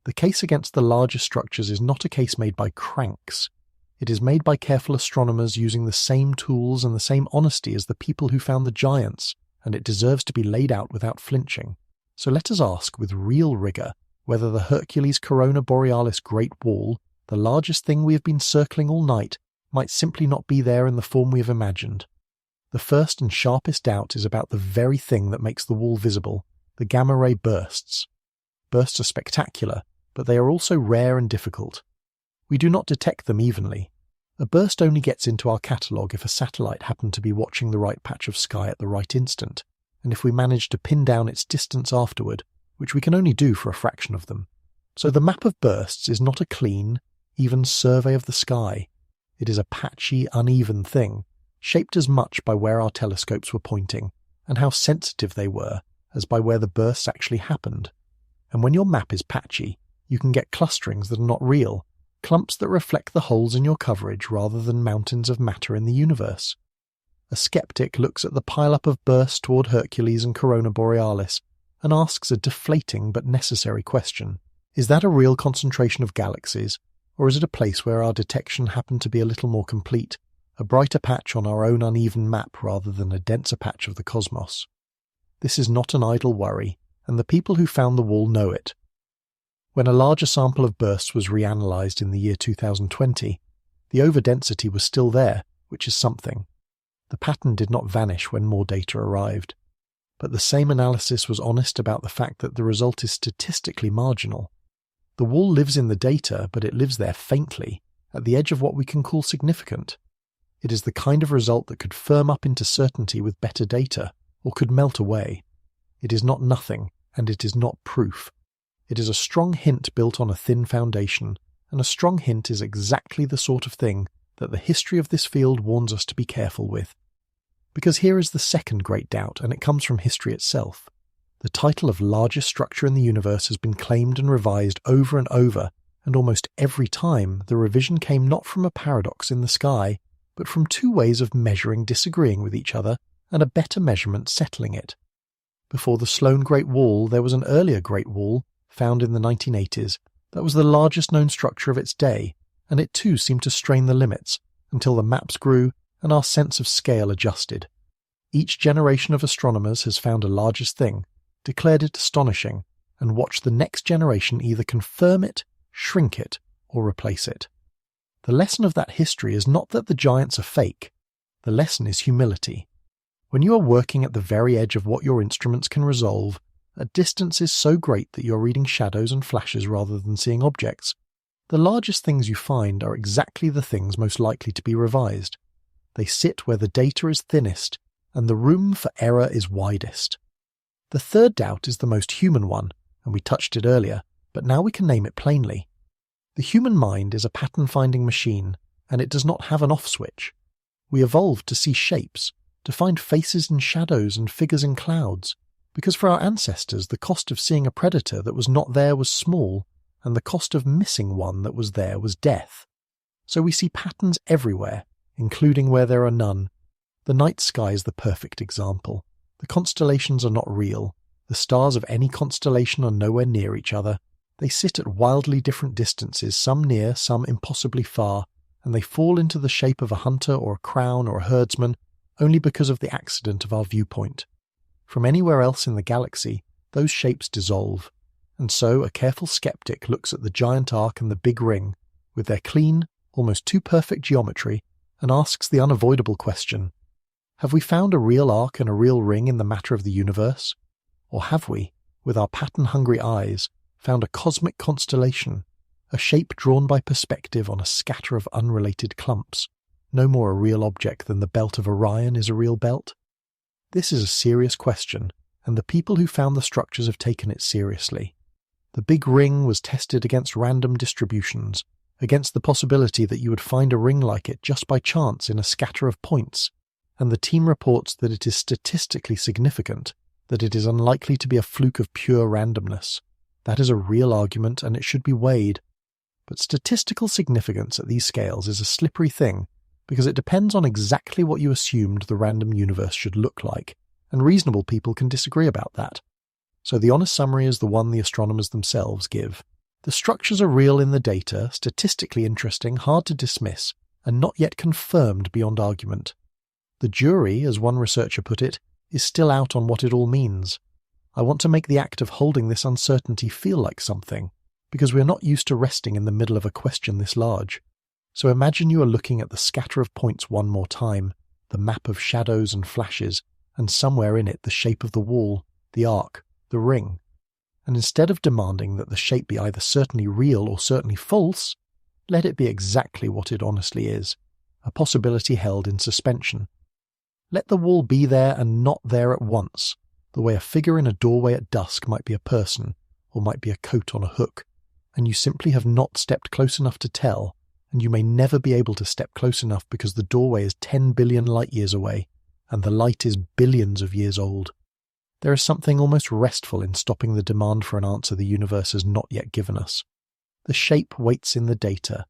The case against the larger structures is not a case made by cranks. It is made by careful astronomers using the same tools and the same honesty as the people who found the giants, and it deserves to be laid out without flinching. So let us ask with real rigour whether the Hercules Borealis Great Wall, the largest thing we have been circling all night, might simply not be there in the form we have imagined. The first and sharpest doubt is about the very thing that makes the wall visible, the gamma-ray bursts. Bursts are spectacular, but they are also rare and difficult. We do not detect them evenly. A burst only gets into our catalogue if a satellite happened to be watching the right patch of sky at the right instant, and if we manage to pin down its distance afterward, which we can only do for a fraction of them. So the map of bursts is not a clean, even survey of the sky. It is a patchy, uneven thing, shaped as much by where our telescopes were pointing, and how sensitive they were, as by where the bursts actually happened. And when your map is patchy, you can get clusterings that are not real, clumps that reflect the holes in your coverage rather than mountains of matter in the universe. A skeptic looks at the pile-up of bursts toward Hercules and Borealis and asks a deflating but necessary question. Is that a real concentration of galaxies, or is it a place where our detection happened to be a little more complete, a brighter patch on our own uneven map rather than a denser patch of the cosmos? This is not an idle worry, and the people who found the wall know it. When a larger sample of bursts was reanalyzed in the year 2020, the overdensity was still there, which is something. The pattern did not vanish when more data arrived. But the same analysis was honest about the fact that the result is statistically marginal. The wall lives in the data, but it lives there faintly, at the edge of what we can call significant. It is the kind of result that could firm up into certainty with better data, or could melt away. It is not nothing, and it is not proof. It is a strong hint built on a thin foundation, and a strong hint is exactly the sort of thing that the history of this field warns us to be careful with. Because here is the second great doubt, and it comes from history itself. The title of largest structure in the universe has been claimed and revised over and over, and almost every time the revision came not from a paradox in the sky, but from two ways of measuring disagreeing with each other, and a better measurement settling it. Before the Sloan Great Wall, there was an earlier Great Wall, found in the 1980s, that was the largest known structure of its day, and it too seemed to strain the limits, until the maps grew and our sense of scale adjusted. Each generation of astronomers has found a largest thing, declared it astonishing, and watched the next generation either confirm it, shrink it, or replace it. The lesson of that history is not that the giants are fake. The lesson is humility. When you are working at the very edge of what your instruments can resolve, a distance is so great that you're reading shadows and flashes rather than seeing objects. The largest things you find are exactly the things most likely to be revised. They sit where the data is thinnest and the room for error is widest. The third doubt is the most human one, and we touched it earlier, but now we can name it plainly. The human mind is a pattern-finding machine, and it does not have an off switch. We evolved to see shapes, to find faces in shadows and figures in clouds, because for our ancestors the cost of seeing a predator that was not there was small, and the cost of missing one that was there was death. So we see patterns everywhere, including where there are none. The night sky is the perfect example. The constellations are not real. The stars of any constellation are nowhere near each other. They sit at wildly different distances, some near, some impossibly far, and they fall into the shape of a hunter or a crown or a herdsman only because of the accident of our viewpoint. From anywhere else in the galaxy, those shapes dissolve, and so a careful skeptic looks at the giant arc and the big ring, with their clean, almost too perfect geometry, and asks the unavoidable question: have we found a real arc and a real ring in the matter of the universe? Or have we, with our pattern-hungry eyes, found a cosmic constellation, a shape drawn by perspective on a scatter of unrelated clumps, no more a real object than the belt of Orion is a real belt? This is a serious question, and the people who found the structures have taken it seriously. The big ring was tested against random distributions, against the possibility that you would find a ring like it just by chance in a scatter of points, and the team reports that it is statistically significant, that it is unlikely to be a fluke of pure randomness. That is a real argument, and it should be weighed. But statistical significance at these scales is a slippery thing, because it depends on exactly what you assumed the random universe should look like, and reasonable people can disagree about that. So the honest summary is the one the astronomers themselves give. The structures are real in the data, statistically interesting, hard to dismiss, and not yet confirmed beyond argument. The jury, as one researcher put it, is still out on what it all means. I want to make the act of holding this uncertainty feel like something, because we are not used to resting in the middle of a question this large. So imagine you are looking at the scatter of points one more time, the map of shadows and flashes, and somewhere in it the shape of the wall, the arc, the ring. And instead of demanding that the shape be either certainly real or certainly false, let it be exactly what it honestly is, a possibility held in suspension. Let the wall be there and not there at once, the way a figure in a doorway at dusk might be a person, or might be a coat on a hook, and you simply have not stepped close enough to tell, and you may never be able to step close enough because the doorway is 10 billion light-years away, and the light is billions of years old. There is something almost restful in stopping the demand for an answer the universe has not yet given us. The shape waits in the data.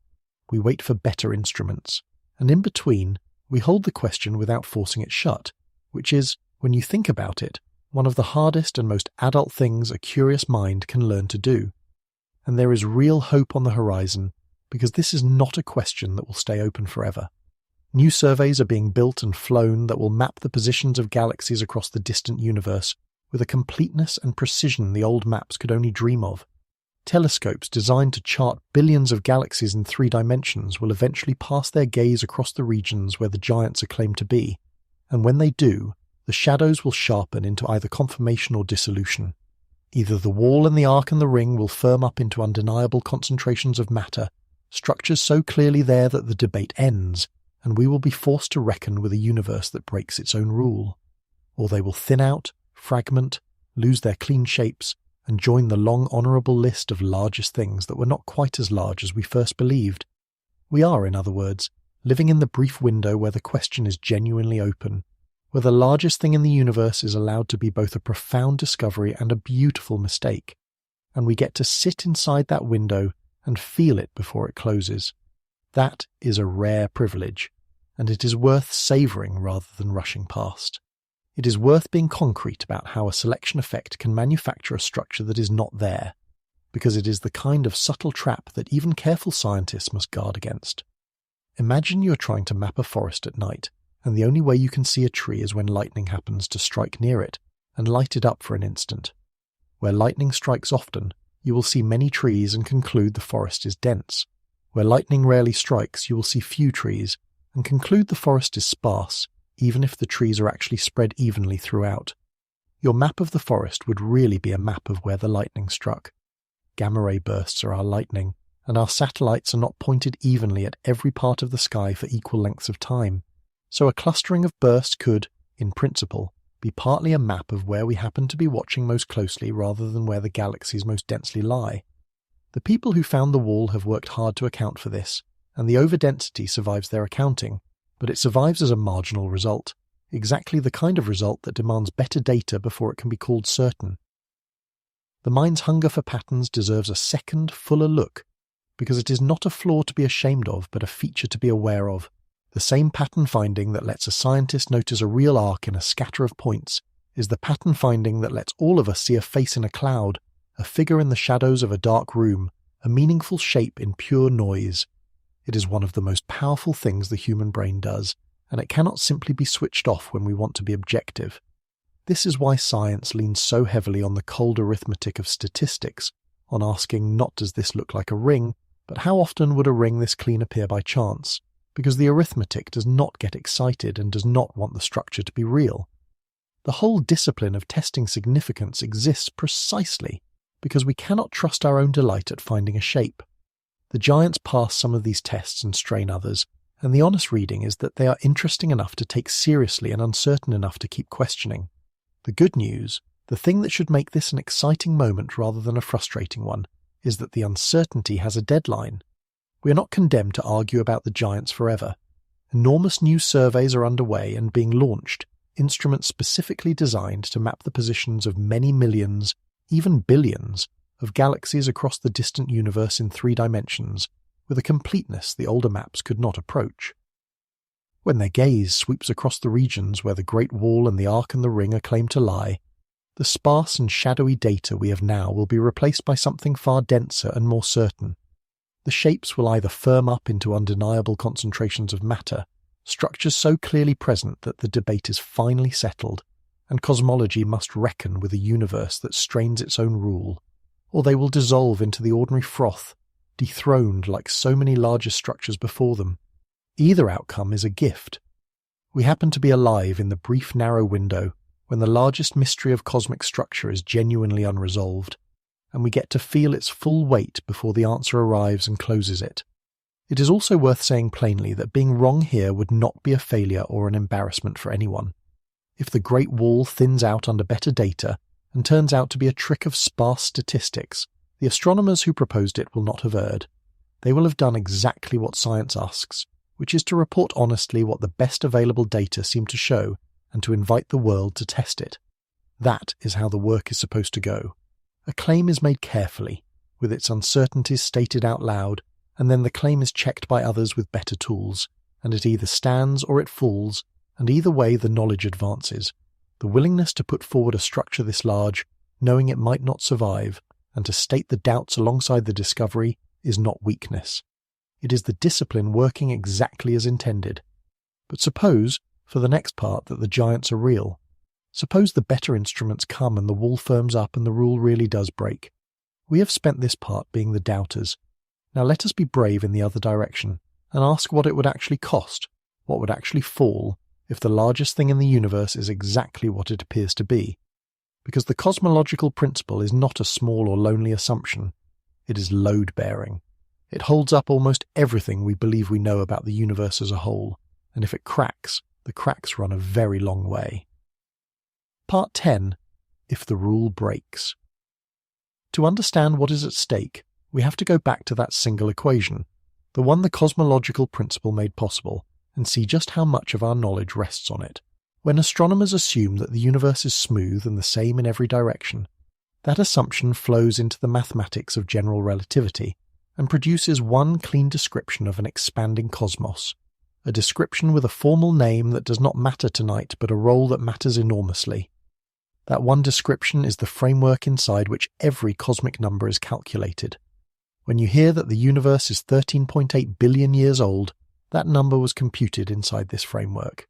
We wait for better instruments. And in between, we hold the question without forcing it shut, which is, when you think about it, one of the hardest and most adult things a curious mind can learn to do. And there is real hope on the horizon, because this is not a question that will stay open forever. New surveys are being built and flown that will map the positions of galaxies across the distant universe with a completeness and precision the old maps could only dream of. Telescopes designed to chart billions of galaxies in 3 dimensions will eventually pass their gaze across the regions where the giants are claimed to be, and when they do, the shadows will sharpen into either confirmation or dissolution. Either the wall and the arc and the ring will firm up into undeniable concentrations of matter, structures so clearly there that the debate ends, and we will be forced to reckon with a universe that breaks its own rule. Or they will thin out, fragment, lose their clean shapes, and join the long honourable list of largest things that were not quite as large as we first believed. We are, in other words, living in the brief window where the question is genuinely open, where the largest thing in the universe is allowed to be both a profound discovery and a beautiful mistake, and we get to sit inside that window and feel it before it closes. That is a rare privilege, and it is worth savouring rather than rushing past. It is worth being concrete about how a selection effect can manufacture a structure that is not there, because it is the kind of subtle trap that even careful scientists must guard against. Imagine you are trying to map a forest at night, and the only way you can see a tree is when lightning happens to strike near it and light it up for an instant. Where lightning strikes often, you will see many trees and conclude the forest is dense. Where lightning rarely strikes, you will see few trees and conclude the forest is sparse, even if the trees are actually spread evenly throughout. Your map of the forest would really be a map of where the lightning struck. Gamma ray bursts are our lightning, and our satellites are not pointed evenly at every part of the sky for equal lengths of time. So a clustering of bursts could, in principle, be partly a map of where we happen to be watching most closely rather than where the galaxies most densely lie. The people who found the wall have worked hard to account for this, and the overdensity survives their accounting, but it survives as a marginal result, exactly the kind of result that demands better data before it can be called certain. The mind's hunger for patterns deserves a second, fuller look, because it is not a flaw to be ashamed of, but a feature to be aware of. The same pattern finding that lets a scientist notice a real arc in a scatter of points is the pattern finding that lets all of us see a face in a cloud, a figure in the shadows of a dark room, a meaningful shape in pure noise. It is one of the most powerful things the human brain does, and it cannot simply be switched off when we want to be objective. This is why science leans so heavily on the cold arithmetic of statistics, on asking not does this look like a ring, but how often would a ring this clean appear by chance? Because the arithmetic does not get excited and does not want the structure to be real. The whole discipline of testing significance exists precisely because we cannot trust our own delight at finding a shape. The giants pass some of these tests and strain others, and the honest reading is that they are interesting enough to take seriously and uncertain enough to keep questioning. The good news, the thing that should make this an exciting moment rather than a frustrating one, is that the uncertainty has a deadline. We are not condemned to argue about the giants forever. Enormous new surveys are underway and being launched, instruments specifically designed to map the positions of many millions, even billions, of galaxies across the distant universe in 3 dimensions, with a completeness the older maps could not approach. When their gaze sweeps across the regions where the Great Wall and the Arc and the Ring are claimed to lie, the sparse and shadowy data we have now will be replaced by something far denser and more certain. The shapes will either firm up into undeniable concentrations of matter, structures so clearly present that the debate is finally settled, and cosmology must reckon with a universe that strains its own rule, or they will dissolve into the ordinary froth, dethroned like so many larger structures before them. Either outcome is a gift. We happen to be alive in the brief narrow window when the largest mystery of cosmic structure is genuinely unresolved, and we get to feel its full weight before the answer arrives and closes it. It is also worth saying plainly that being wrong here would not be a failure or an embarrassment for anyone. If the Great Wall thins out under better data and turns out to be a trick of sparse statistics, the astronomers who proposed it will not have erred. They will have done exactly what science asks, which is to report honestly what the best available data seem to show and to invite the world to test it. That is how the work is supposed to go. A claim is made carefully, with its uncertainties stated out loud, and then the claim is checked by others with better tools, and it either stands or it falls, and either way the knowledge advances. The willingness to put forward a structure this large, knowing it might not survive, and to state the doubts alongside the discovery, is not weakness. It is the discipline working exactly as intended. But suppose, for the next part, that the giants are real. Suppose the better instruments come and the wall firms up and the rule really does break. We have spent this part being the doubters. Now let us be brave in the other direction, and ask what it would actually cost, what would actually fall, if the largest thing in the universe is exactly what it appears to be. Because the cosmological principle is not a small or lonely assumption. It is load-bearing. It holds up almost everything we believe we know about the universe as a whole, and if it cracks, the cracks run a very long way. Part 10. If the rule breaks. To understand what is at stake, we have to go back to that single equation, the one the cosmological principle made possible, and see just how much of our knowledge rests on it. When astronomers assume that the universe is smooth and the same in every direction, that assumption flows into the mathematics of general relativity and produces one clean description of an expanding cosmos, a description with a formal name that does not matter tonight but a role that matters enormously. That one description is the framework inside which every cosmic number is calculated. When you hear that the universe is 13.8 billion years old, that number was computed inside this framework.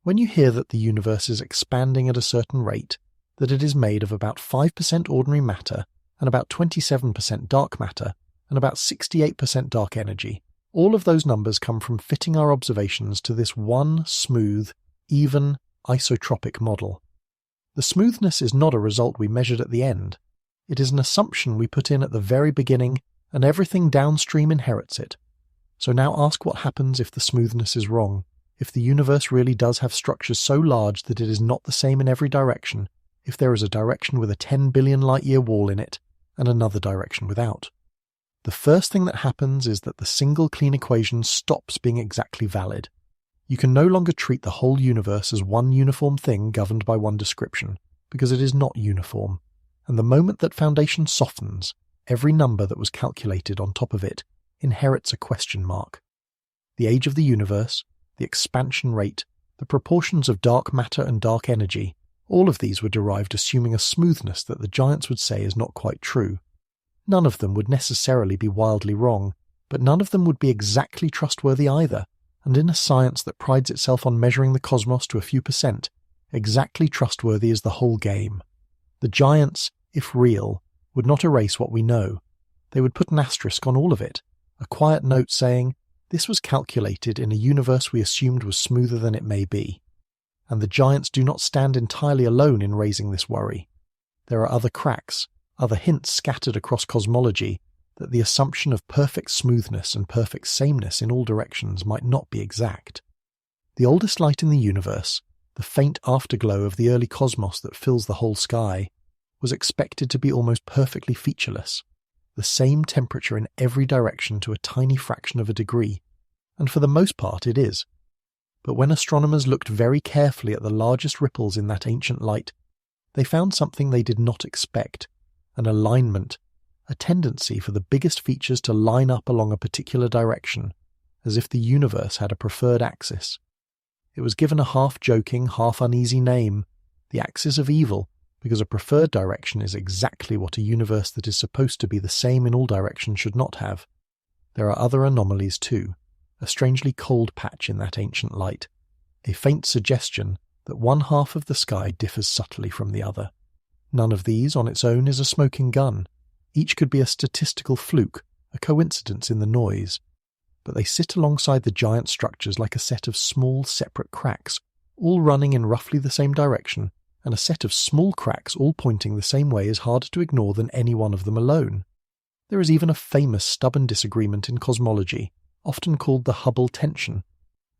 When you hear that the universe is expanding at a certain rate, that it is made of about 5% ordinary matter and about 27% dark matter and about 68% dark energy, all of those numbers come from fitting our observations to this one smooth, even, isotropic model. The smoothness is not a result we measured at the end. It is an assumption we put in at the very beginning, and everything downstream inherits it. So now ask what happens if the smoothness is wrong, if the universe really does have structures so large that it is not the same in every direction, if there is a direction with a 10 billion light-year wall in it, and another direction without. The first thing that happens is that the single clean equation stops being exactly valid. You can no longer treat the whole universe as one uniform thing governed by one description, because it is not uniform, and the moment that foundation softens, every number that was calculated on top of it inherits a question mark. The age of the universe, the expansion rate, the proportions of dark matter and dark energy, all of these were derived assuming a smoothness that the giants would say is not quite true. None of them would necessarily be wildly wrong, but none of them would be exactly trustworthy either. And in a science that prides itself on measuring the cosmos to a few percent, exactly trustworthy is the whole game. The giants, if real, would not erase what we know. They would put an asterisk on all of it, a quiet note saying, this was calculated in a universe we assumed was smoother than it may be. And the giants do not stand entirely alone in raising this worry. There are other cracks, other hints scattered across cosmology, that the assumption of perfect smoothness and perfect sameness in all directions might not be exact. The oldest light in the universe, the faint afterglow of the early cosmos that fills the whole sky, was expected to be almost perfectly featureless, the same temperature in every direction to a tiny fraction of a degree, and for the most part it is. But when astronomers looked very carefully at the largest ripples in that ancient light, they found something they did not expect, an alignment, a tendency for the biggest features to line up along a particular direction, as if the universe had a preferred axis. It was given a half-joking, half-uneasy name, the axis of evil, because a preferred direction is exactly what a universe that is supposed to be the same in all directions should not have. There are other anomalies too, a strangely cold patch in that ancient light, a faint suggestion that one half of the sky differs subtly from the other. None of these on its own is a smoking gun. Each could be a statistical fluke, a coincidence in the noise, but they sit alongside the giant structures like a set of small separate cracks, all running in roughly the same direction, and a set of small cracks all pointing the same way is harder to ignore than any one of them alone. There is even a famous stubborn disagreement in cosmology, often called the Hubble tension,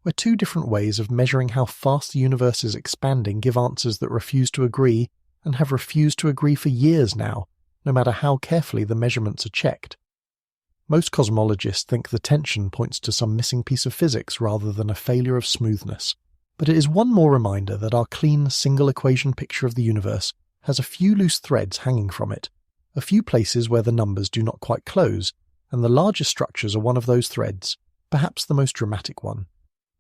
where two different ways of measuring how fast the universe is expanding give answers that refuse to agree, and have refused to agree for years now, no matter how carefully the measurements are checked. Most cosmologists think the tension points to some missing piece of physics rather than a failure of smoothness, but it is one more reminder that our clean single-equation picture of the universe has a few loose threads hanging from it, a few places where the numbers do not quite close, and the larger structures are one of those threads, perhaps the most dramatic one.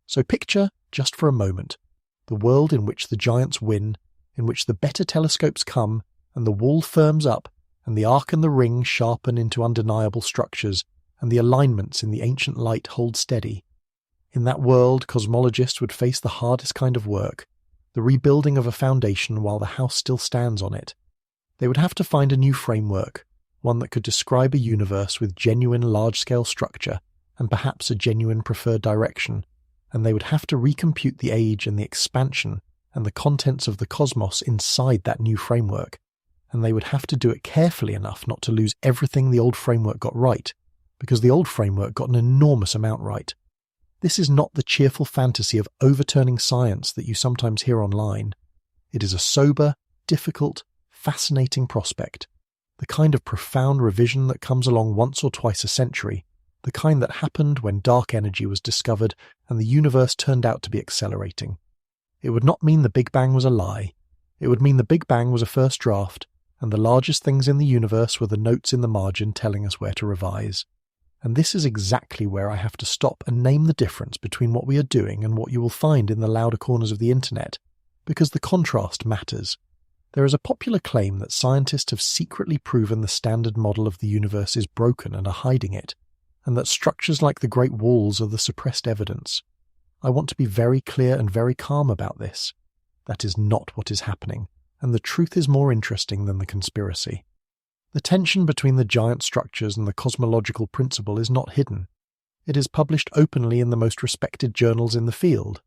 So picture, just for a moment, the world in which the giants win, in which the better telescopes come, and the wall firms up, and the arc and the ring sharpen into undeniable structures, and the alignments in the ancient light hold steady. In that world, cosmologists would face the hardest kind of work, the rebuilding of a foundation while the house still stands on it. They would have to find a new framework, one that could describe a universe with genuine large-scale structure, and perhaps a genuine preferred direction, and they would have to recompute the age and the expansion and the contents of the cosmos inside that new framework, and they would have to do it carefully enough not to lose everything the old framework got right, because the old framework got an enormous amount right. This is not the cheerful fantasy of overturning science that you sometimes hear online. It is a sober, difficult, fascinating prospect, the kind of profound revision that comes along once or twice a century, the kind that happened when dark energy was discovered and the universe turned out to be accelerating. It would not mean the Big Bang was a lie. It would mean the Big Bang was a first draft, and the largest things in the universe were the notes in the margin telling us where to revise. And this is exactly where I have to stop and name the difference between what we are doing and what you will find in the louder corners of the internet, because the contrast matters. There is a popular claim that scientists have secretly proven the standard model of the universe is broken and are hiding it, and that structures like the Great Walls are the suppressed evidence. I want to be very clear and very calm about this. That is not what is happening, and the truth is more interesting than the conspiracy. The tension between the giant structures and the cosmological principle is not hidden. It is published openly in the most respected journals in the field.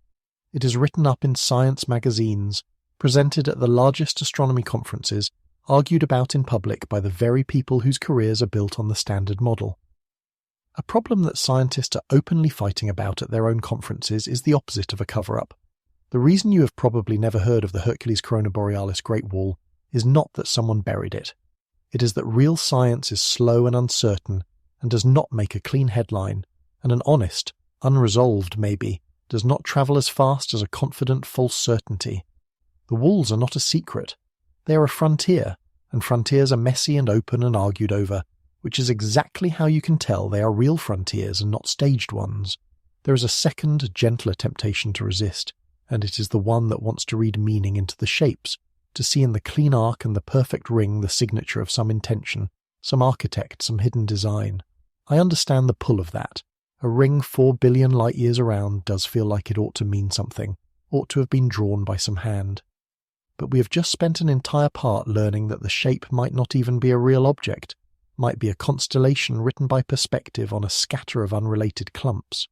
It is written up in science magazines, presented at the largest astronomy conferences, argued about in public by the very people whose careers are built on the standard model. A problem that scientists are openly fighting about at their own conferences is the opposite of a cover-up. The reason you have probably never heard of the Hercules Borealis Great Wall is not that someone buried it. It is that real science is slow and uncertain and does not make a clean headline, and an honest, unresolved maybe, does not travel as fast as a confident false certainty. The walls are not a secret. They are a frontier, and frontiers are messy and open and argued over, which is exactly how you can tell they are real frontiers and not staged ones. There is a second, gentler temptation to resist, and it is the one that wants to read meaning into the shapes, to see in the clean arc and the perfect ring the signature of some intention, some architect, some hidden design. I understand the pull of that. A ring 4 billion light-years around does feel like it ought to mean something, ought to have been drawn by some hand. But we have just spent an entire part learning that the shape might not even be a real object, might be a constellation written by perspective on a scatter of unrelated clumps.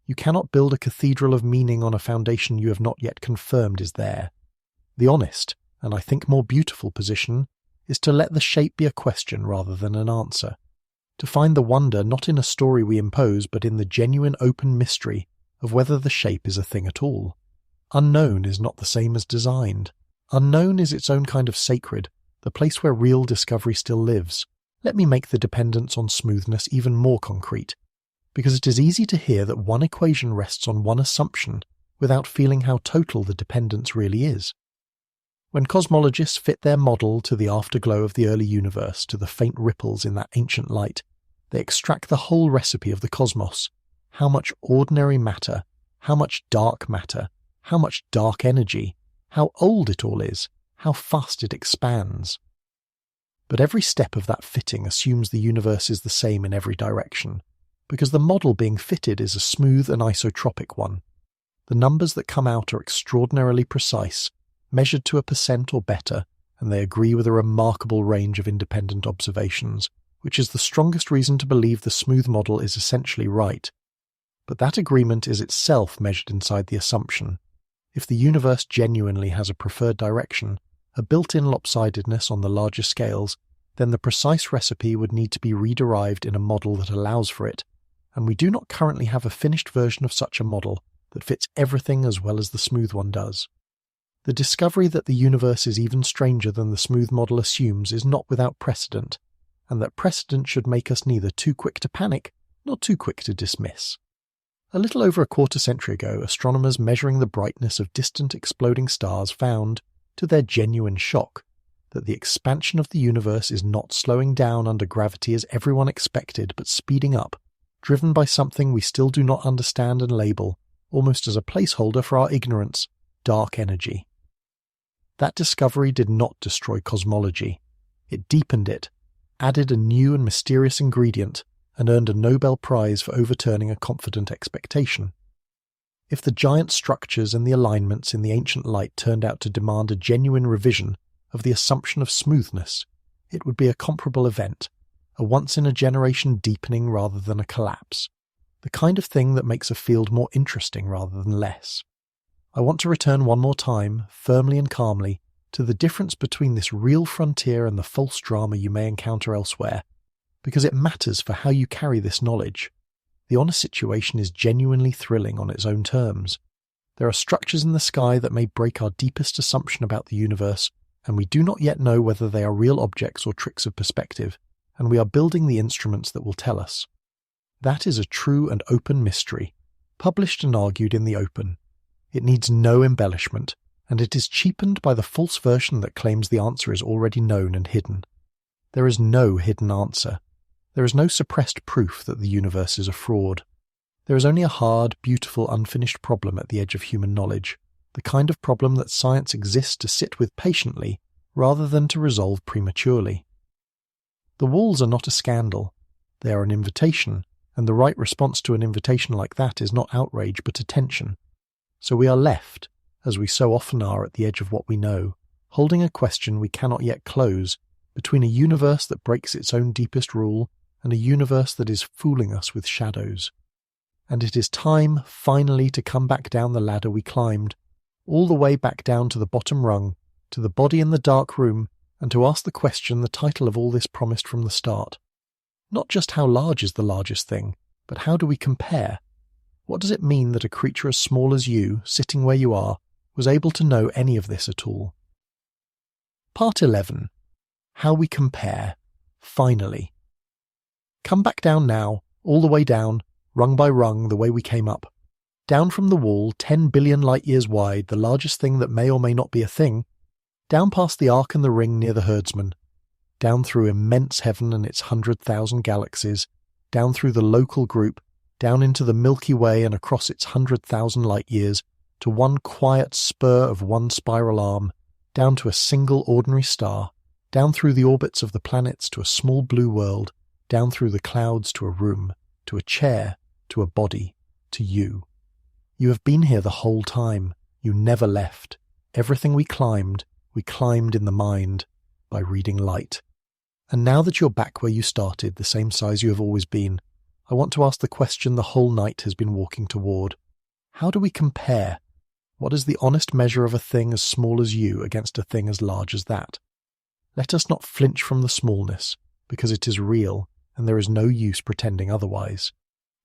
You cannot build a cathedral of meaning on a foundation you have not yet confirmed is there. The honest, and I think more beautiful position, is to let the shape be a question rather than an answer. To find the wonder not in a story we impose but in the genuine open mystery of whether the shape is a thing at all. Unknown is not the same as designed. Unknown is its own kind of sacred, the place where real discovery still lives. Let me make the dependence on smoothness even more concrete, because it is easy to hear that one equation rests on one assumption without feeling how total the dependence really is. When cosmologists fit their model to the afterglow of the early universe, to the faint ripples in that ancient light, they extract the whole recipe of the cosmos, how much ordinary matter, how much dark matter, how much dark energy, how old it all is, how fast it expands. But every step of that fitting assumes the universe is the same in every direction, because the model being fitted is a smooth and isotropic one. The numbers that come out are extraordinarily precise, measured to a percent or better, and they agree with a remarkable range of independent observations, which is the strongest reason to believe the smooth model is essentially right. But that agreement is itself measured inside the assumption. If the universe genuinely has a preferred direction, a built-in lopsidedness on the larger scales, then the precise recipe would need to be rederived in a model that allows for it, and we do not currently have a finished version of such a model that fits everything as well as the smooth one does. The discovery that the universe is even stranger than the smooth model assumes is not without precedent, and that precedent should make us neither too quick to panic nor too quick to dismiss. A little over a quarter-century ago, astronomers measuring the brightness of distant exploding stars found, to their genuine shock, that the expansion of the universe is not slowing down under gravity as everyone expected, but speeding up, driven by something we still do not understand and label, almost as a placeholder for our ignorance, dark energy. That discovery did not destroy cosmology. It deepened it, added a new and mysterious ingredient, and earned a Nobel Prize for overturning a confident expectation. If the giant structures and the alignments in the ancient light turned out to demand a genuine revision of the assumption of smoothness, it would be a comparable event, a once-in-a-generation deepening rather than a collapse, the kind of thing that makes a field more interesting rather than less. I want to return one more time, firmly and calmly, to the difference between this real frontier and the false drama you may encounter elsewhere, because it matters for how you carry this knowledge. The honest situation is genuinely thrilling on its own terms. There are structures in the sky that may break our deepest assumption about the universe, and we do not yet know whether they are real objects or tricks of perspective, and we are building the instruments that will tell us. That is a true and open mystery, published and argued in the open. It needs no embellishment, and it is cheapened by the false version that claims the answer is already known and hidden. There is no hidden answer. There is no suppressed proof that the universe is a fraud. There is only a hard, beautiful, unfinished problem at the edge of human knowledge, the kind of problem that science exists to sit with patiently rather than to resolve prematurely. The walls are not a scandal. They are an invitation, and the right response to an invitation like that is not outrage but attention. So we are left, as we so often are at the edge of what we know, holding a question we cannot yet close, between a universe that breaks its own deepest rule and a universe that is fooling us with shadows. And it is time, finally, to come back down the ladder we climbed, all the way back down to the bottom rung, to the body in the dark room, and to ask the question the title of all this promised from the start. Not just how large is the largest thing, but how do we compare? What does it mean that a creature as small as you, sitting where you are, was able to know any of this at all? Part 11. How we compare. Finally. Come back down now, all the way down, rung by rung, the way we came up. Down from the wall, 10 billion light-years wide, the largest thing that may or may not be a thing. Down past the arc and the ring near the herdsman. Down through immense heaven and its 100,000 galaxies. Down through the local group. Down into the Milky Way and across its 100,000 light-years. To one quiet spur of one spiral arm. Down to a single ordinary star. Down through the orbits of the planets to a small blue world. Down through the clouds to a room. To a chair. To a body. To you. You have been here the whole time. You never left. Everything we climbed in the mind, by reading light. And now that you're back where you started, the same size you have always been, I want to ask the question the whole night has been walking toward. How do we compare? What is the honest measure of a thing as small as you against a thing as large as that? Let us not flinch from the smallness, because it is real, and there is no use pretending otherwise.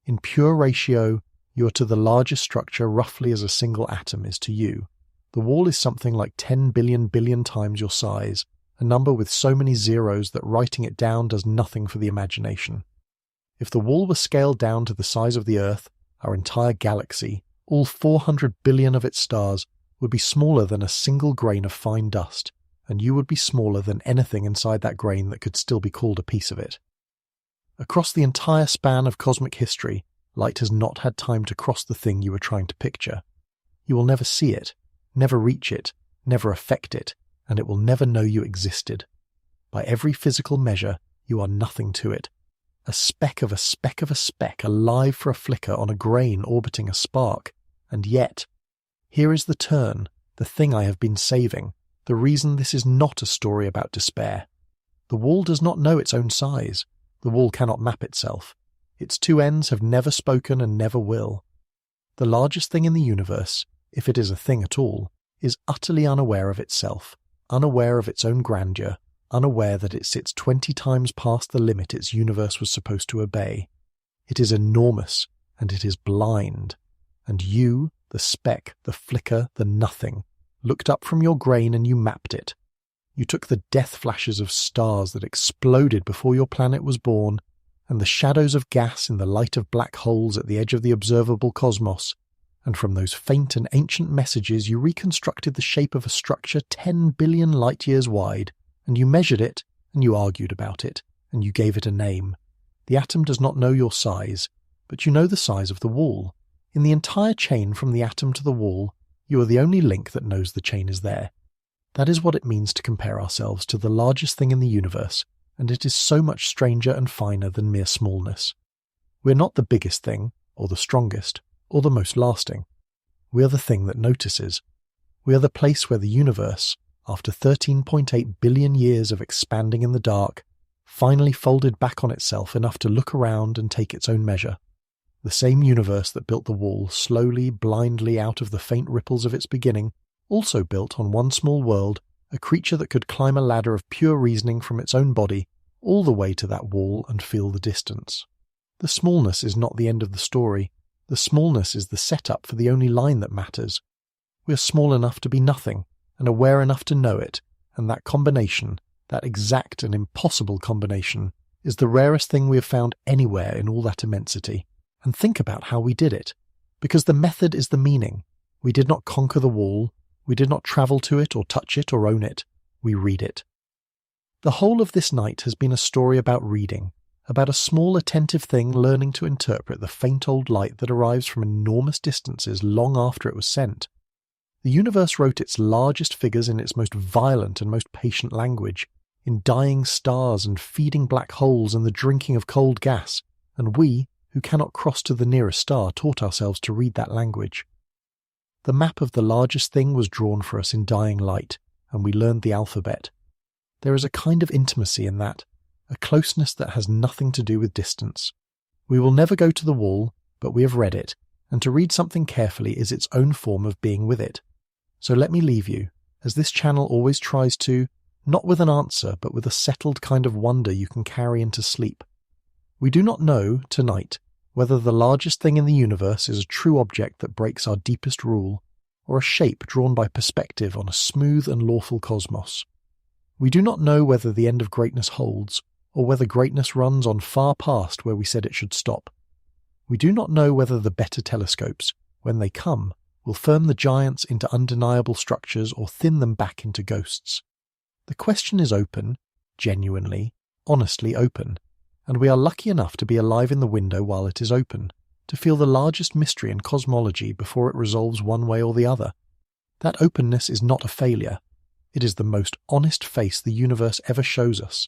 In pure ratio, you are to the largest structure roughly as a single atom is to you. The wall is something like 10 billion times your size, a number with so many zeros that writing it down does nothing for the imagination. If the wall were scaled down to the size of the Earth, our entire galaxy, all 400 billion of its stars, would be smaller than a single grain of fine dust, and you would be smaller than anything inside that grain that could still be called a piece of it. Across the entire span of cosmic history, light has not had time to cross the thing you were trying to picture. You will never see it, never reach it, never affect it, and it will never know you existed. By every physical measure, you are nothing to it. A speck of a speck of a speck, alive for a flicker on a grain orbiting a spark. And yet, here is the turn, the thing I have been saving, the reason this is not a story about despair. The wall does not know its own size. The wall cannot map itself. Its two ends have never spoken and never will. The largest thing in the universe, if it is a thing at all, is utterly unaware of itself, unaware of its own grandeur, unaware that it sits 20 times past the limit its universe was supposed to obey. It is enormous, and it is blind. And you, the speck, the flicker, the nothing, looked up from your grain and you mapped it. You took the death flashes of stars that exploded before your planet was born, and the shadows of gas in the light of black holes at the edge of the observable cosmos, and from those faint and ancient messages you reconstructed the shape of a structure 10 billion light-years wide, and you measured it, and you argued about it, and you gave it a name. The atom does not know your size, but you know the size of the wall. In the entire chain from the atom to the wall, you are the only link that knows the chain is there. That is what it means to compare ourselves to the largest thing in the universe, and it is so much stranger and finer than mere smallness. We are not the biggest thing, or the strongest, or the most lasting. We are the thing that notices. We are the place where the universe, after 13.8 billion years of expanding in the dark, finally folded back on itself enough to look around and take its own measure. The same universe that built the wall slowly, blindly out of the faint ripples of its beginning, also built on one small world a creature that could climb a ladder of pure reasoning from its own body all the way to that wall and feel the distance. The smallness is not the end of the story. The smallness is the setup for the only line that matters. We are small enough to be nothing, and aware enough to know it, and that combination, that exact and impossible combination, is the rarest thing we have found anywhere in all that immensity. And think about how we did it. Because the method is the meaning. We did not conquer the wall. We did not travel to it or touch it or own it. We read it. The whole of this night has been a story about reading, about a small attentive thing learning to interpret the faint old light that arrives from enormous distances long after it was sent. The universe wrote its largest figures in its most violent and most patient language, in dying stars and feeding black holes and the drinking of cold gas, and we, who cannot cross to the nearest star, taught ourselves to read that language. The map of the largest thing was drawn for us in dying light, and we learned the alphabet. There is a kind of intimacy in that, a closeness that has nothing to do with distance. We will never go to the wall, but we have read it, and to read something carefully is its own form of being with it. So let me leave you, as this channel always tries to, not with an answer, but with a settled kind of wonder you can carry into sleep. We do not know, tonight, whether the largest thing in the universe is a true object that breaks our deepest rule, or a shape drawn by perspective on a smooth and lawful cosmos. We do not know whether the end of greatness holds, or whether greatness runs on far past where we said it should stop. We do not know whether the better telescopes, when they come, will firm the giants into undeniable structures or thin them back into ghosts. The question is open, genuinely, honestly open, and we are lucky enough to be alive in the window while it is open, to feel the largest mystery in cosmology before it resolves one way or the other. That openness is not a failure. It is the most honest face the universe ever shows us,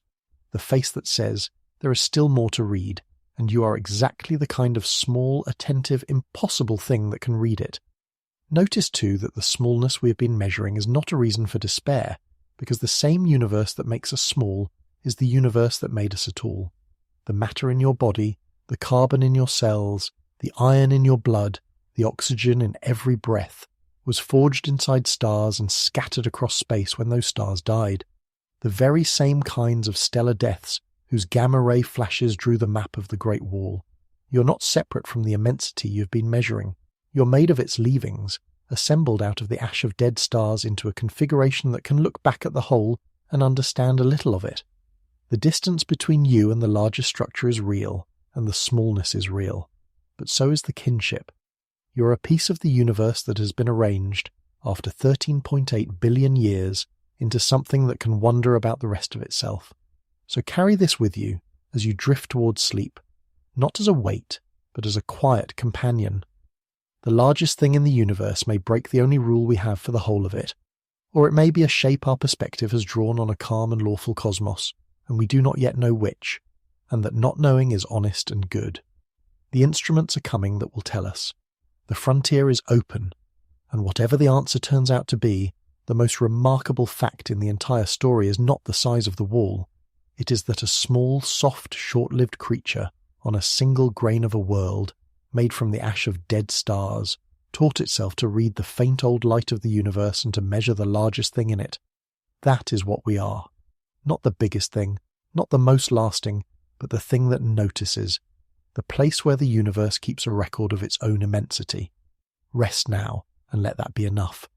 the face that says, there is still more to read, and you are exactly the kind of small, attentive, impossible thing that can read it. Notice too that the smallness we have been measuring is not a reason for despair, because the same universe that makes us small is the universe that made us at all. The matter in your body, the carbon in your cells, the iron in your blood, the oxygen in every breath, was forged inside stars and scattered across space when those stars died. The very same kinds of stellar deaths whose gamma-ray flashes drew the map of the Great Wall. You're not separate from the immensity you've been measuring. You're made of its leavings, assembled out of the ash of dead stars into a configuration that can look back at the whole and understand a little of it. The distance between you and the larger structure is real, and the smallness is real. But so is the kinship. You're a piece of the universe that has been arranged, after 13.8 billion years, into something that can wonder about the rest of itself. So carry this with you as you drift towards sleep, not as a weight, but as a quiet companion. The largest thing in the universe may break the only rule we have for the whole of it, or it may be a shape our perspective has drawn on a calm and lawful cosmos, and we do not yet know which, and that not knowing is honest and good. The instruments are coming that will tell us. The frontier is open, and whatever the answer turns out to be, the most remarkable fact in the entire story is not the size of the wall. It is that a small, soft, short-lived creature on a single grain of a world, made from the ash of dead stars, taught itself to read the faint old light of the universe and to measure the largest thing in it. That is what we are. Not the biggest thing, not the most lasting, but the thing that notices, the place where the universe keeps a record of its own immensity. Rest now, and let that be enough,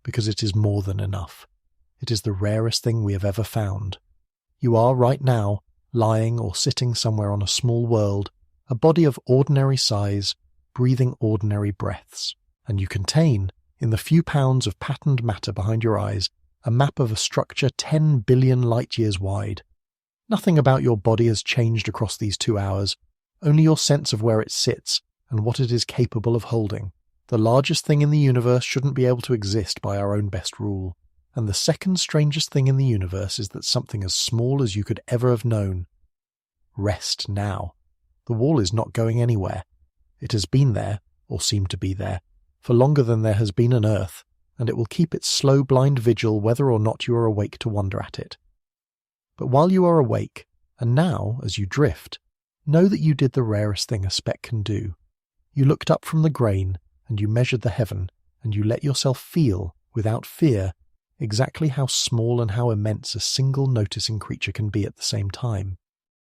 because it is more than enough. It is the rarest thing we have ever found. You are right now, lying or sitting somewhere on a small world, a body of ordinary size, breathing ordinary breaths, and you contain, in the few pounds of patterned matter behind your eyes, a map of a structure 10 billion light-years wide. Nothing about your body has changed across these 2 hours, only your sense of where it sits and what it is capable of holding. The largest thing in the universe shouldn't be able to exist by our own best rule, and the second strangest thing in the universe is that something as small as you could ever have known. Rest now. The wall is not going anywhere. It has been there, or seemed to be there, for longer than there has been an earth, and it will keep its slow blind vigil whether or not you are awake to wonder at it. But while you are awake, and now, as you drift, know that you did the rarest thing a speck can do. You looked up from the grain, and you measured the heaven, and you let yourself feel, without fear, exactly how small and how immense a single noticing creature can be at the same time.